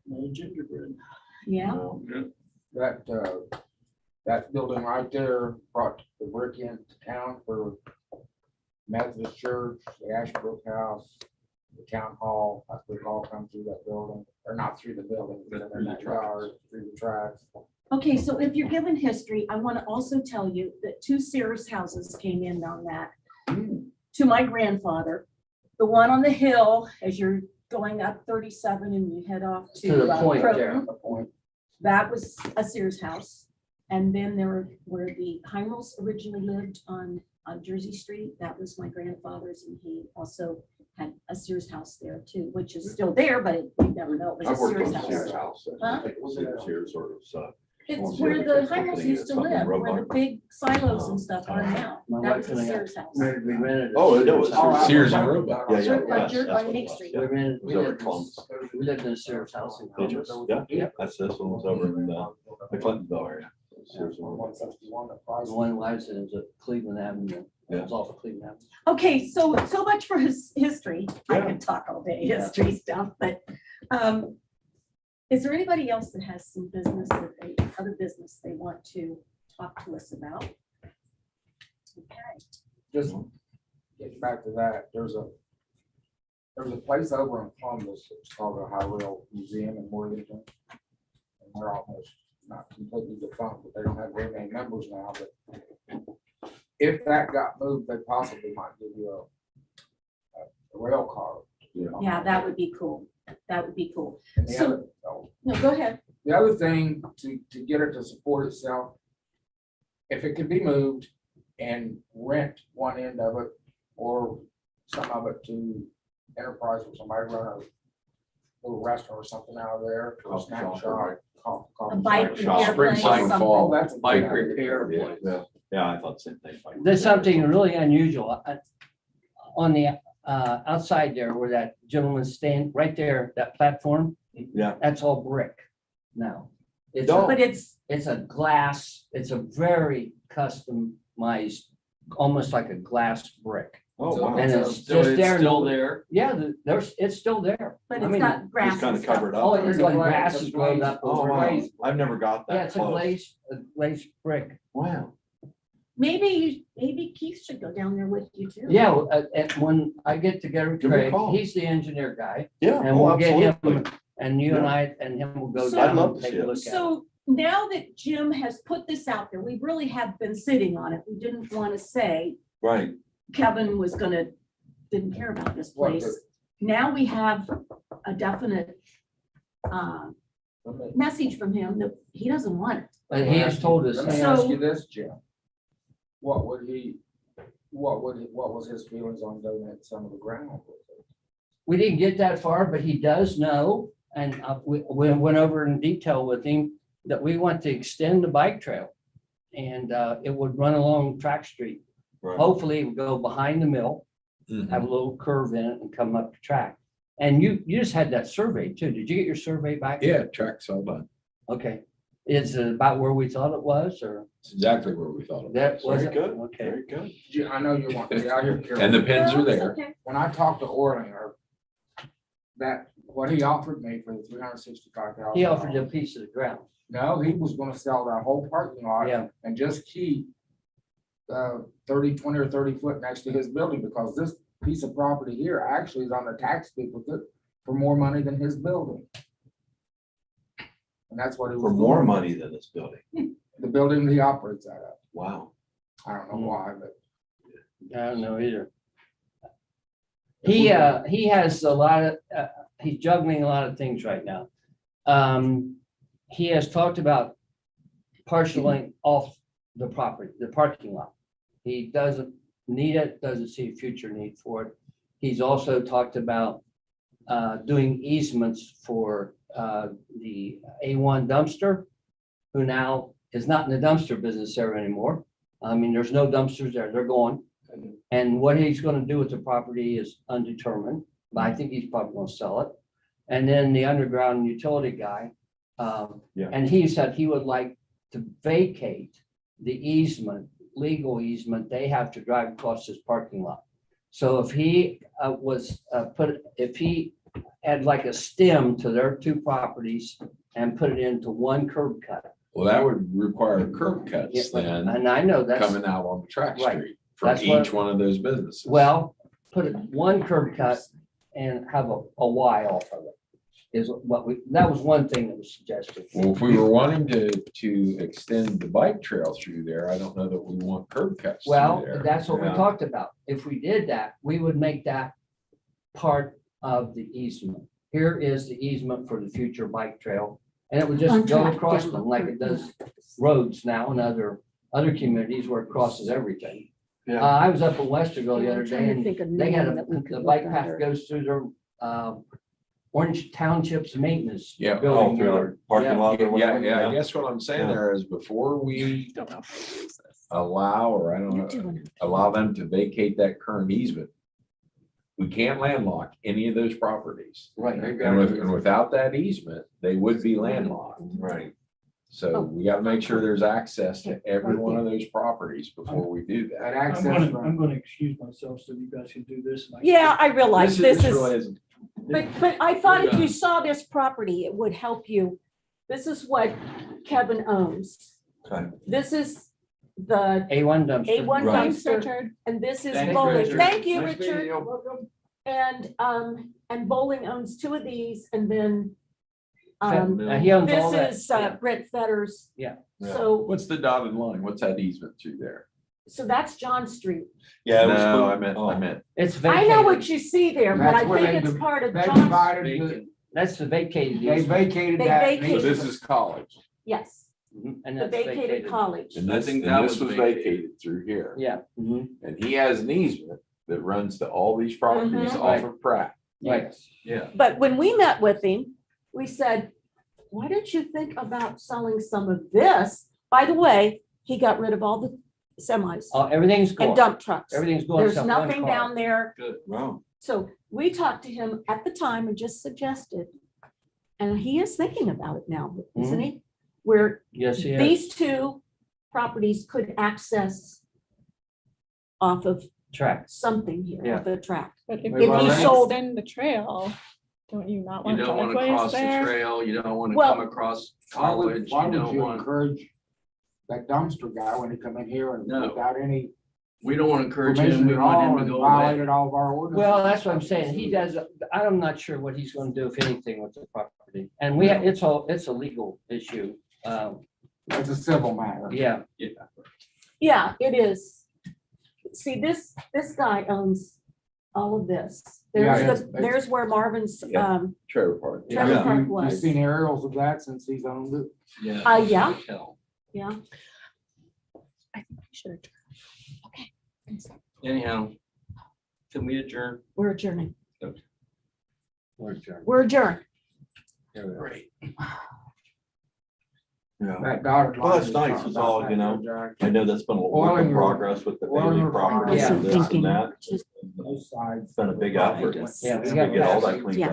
No gingerbread. Yeah, No. that building right there brought the brick into town for Methodist Church, the Ashbrook House, the town hall. I think all come through that building, or not through the building, but in Through the that tracks. yard, through the tracks. okay, so if you're given history, I want to also tell you that 2 Sears houses came in on that to my grandfather. The one on the hill, as you're going up 37 and you head off to. To the point Croton, there. A point. That was a Sears house. And then there were where the Heimels originally lived on Jersey Street. That was my grandfather's, and he also had a Sears house there too, which is still there, but you never know. It I've was a worked Sears on Sears house. house. Huh? I think it was Sears sort of, It's Yeah, where the because Heimels company used is to something live, where the robot. big silos and stuff are now. My That was wife a and I Sears house. We rented. a Oh, it Sears was. house. Sears and Roebuck. Yeah, yeah. Sure, yes, Jer- that's on what it Main was, Street. yeah. We rented, It was over at Columbus. we lived in a Sears house in Did you? Columbus. Yeah, that's this one was over in the Clintonville area. Sears and On Roebuck. 161, the The price. one lives in is at Cleveland Avenue. It was off of Cleveland Avenue. Okay, so much for his history. I Yeah. could talk all day, Yeah. history stuff, but is there anybody else that has some business other business they want to talk to us about? Okay. Just get back to that, there's There's a place over in Columbus, it's called the High Rail Museum in Worthington. And they're almost not completely defunct, but they don't have very many members now, but if that got moved, they possibly might give you a rail car. Yeah, that would be cool. That would be cool. And the So- other, oh, No, go ahead. the other thing to get it to support itself, if it could be moved and rent one end of it or some of it to Enterprise or somebody run a little restaurant or something out of there, or a Coffee snack shop, shop. right. A bike shop. repair Spring, place. summer, something. fall. Oh, that's a Bike good idea. repair Yeah, place. yeah, I thought the same thing. There's something really unusual on the outside there where that gentleman's staying, right there, that platform. Yeah. That's all brick now. It's, No. But it's, a glass, it's a very customized, almost like a glass brick. Oh, wow. And So it's So just it's there. still there. Yeah, there's, it's still there. but I it's mean, got grass Just kind and of covered stuff. up. Oh, it's like Right, grass it's is a growing glaze. up Oh, over wow. it. I've never got Yeah, that it's a close. glazed brick. Wow. Maybe Keith should go down there with you too. Yeah, and when I get together with Give me a Craig, call. he's the engineer guy, Yeah. and oh, we'll get absolutely. him, and you and I and him will go So- down I'd love and to take see a it. look at it. So now that Jim has put this out there, we really have been sitting on it. We didn't want to say Right. Kevin was didn't care about this What, place. Now we have a definite message from him that he doesn't want it. And he has told us Let me that. So- ask you this, Jim. What was his feelings on donating some of the ground? We didn't get that far, but he does know, and we went over in detail with him, that we want to extend the bike trail. And it would run along Track Street. Right. Hopefully it would go behind the mill, Mhm. have a little curve in it and come up the track. And you just had that survey too. Did you get your survey back? Yeah, track's all done. Okay. Is it about where we thought it was, or It's exactly where we thought it that was. was Very it? good. Okay. Very good. I know you want to be out here. Carol. And the pins No, are it's there. okay. When I talked to Orlinger, that, what he offered me for the $365,000. He offered you a piece of the ground. No, he was gonna sell that whole parking lot Yeah. and just keep 20 or 30 foot next to his building, because this piece of property here actually is on the tax duplicate for more money than his building. And that's what it was. For more money than this building. The building he operates out of. Wow. I don't know why, but I don't know either. He has a lot of, he's juggling a lot of things right now. He has talked about parceling off the property, the parking lot. He doesn't need it, doesn't see a future need for it. He's also talked about doing easements for the A1 dumpster, who now is not in the dumpster business there anymore. I mean, there's no dumpsters there, they're gone. And what he's gonna do with the property is undetermined, but I think he's probably gonna sell it. And then the underground utility guy, Yeah. and he said he would like to vacate the easement, legal easement, they have to drive across this parking lot. So if he if he had like a stem to their two properties and put it into one curb cut. Well, that would require curb Yeah, cuts then And I know that's, coming out on the track Right. street from That's what- each one of those businesses. well, put it one curb cut and have a Y off of it. Is what that was one thing that was suggested. Well, if we were wanting to extend the bike trail through there, I don't know that we want curb cuts through Well, there. that's what we Yeah. talked about. If we did that, we would make that part of the easement. Here is the easement for the future bike trail. And it would On just go track, across yeah. them like it does roads now in other communities where it crosses everything. Yeah. I was up in Westerville the Yeah, other I'm trying day to and think of they had name that we the could bike look path under. goes through their Orange Township's maintenance. Yeah. Oh, building through yard. the parking Yeah. lot or Yeah, whatever. yeah, I guess what I'm saying Yeah. there is before we allow, or I don't You're know, doing it. allow them to vacate that current easement, we can't landlock any of those properties. Right. And without that easement, they would be landlocked. Right. So we gotta make sure there's access to every one of those properties before we do that that. access. I'm from- gonna excuse myself so you guys can do this. and I can- Yeah, I realize this really is, isn't- but I thought if you saw this property, it would help you. This is what Kevin owns. Okay. This is the A1 dumpster. A1 Right. Thanks, dumpster, Richard. and this is Thank you, bowling. Richard. Thank you, Nice meeting Richard. you. And Bowling owns 2 of these, and then He owns all that. this is yeah. Brent Fetters. Yeah. So, What's the dotted line? What's that easement through there? so that's John Street. Yeah. it was No, for- I meant, oh. I meant, It's I vacated. know what you see there, but I That's where think they it's part of They John. divided, the- Vacant. That's the vacated they easement. vacated They that. vacated- so this is college, Yes, And the that's vacated college. and I this, think and that this was was vacated. vacated through here. Yeah. mhm, And he has an easement that runs to all these properties Mhm. off of Pratt. Right. Yeah. But when we met with him, we said, why don't you think about selling some of this? By the way, he got rid of all the semis Everything's and going, dump trucks. everything's going. There's except one nothing car. down there. Good. Wow. So we talked to him at the time and just suggested, and he is thinking about it now, isn't he? Where Yes, he is. these 2 properties could access off of Track. something here, Yeah. off the track. But if If you he want to sold- extend the trail, don't you not You want don't want to driveways cross the there? trail, you don't want to Well- come across Why would, college, why you would don't you want, encourage that dumpster guy when he come in here and No. without any we don't want to encourage him, permission we at want all him to and go away. violated all of our ordinances? Well, that's what I'm saying. He does, I'm not sure what he's gonna do, if anything, with the property. And we, it's a legal issue. It's a civil matter. Yeah, Yeah, it is. See, this guy owns all of this. Yeah, There's it's- there's where Marvin's, Yeah. Trailer park. trailer Yeah. park You've was. seen aerials of that since he's owned it. Yeah. Yeah. Hell. Yeah, Sure. Anyhow, can we adjourn? we're adjourning. we're adjourned. We're adjourned. Great. Yeah. That dotted Well, line. that's is nice, talking it's about all, that, you know, Jack. I know that's been a work Oiling in your- progress with the oiling Bailey your property fire. and this Thinking. and that. Just- Both sides. It's been a big effort. Yeah, we to got get all that. that cleaned Yes. up.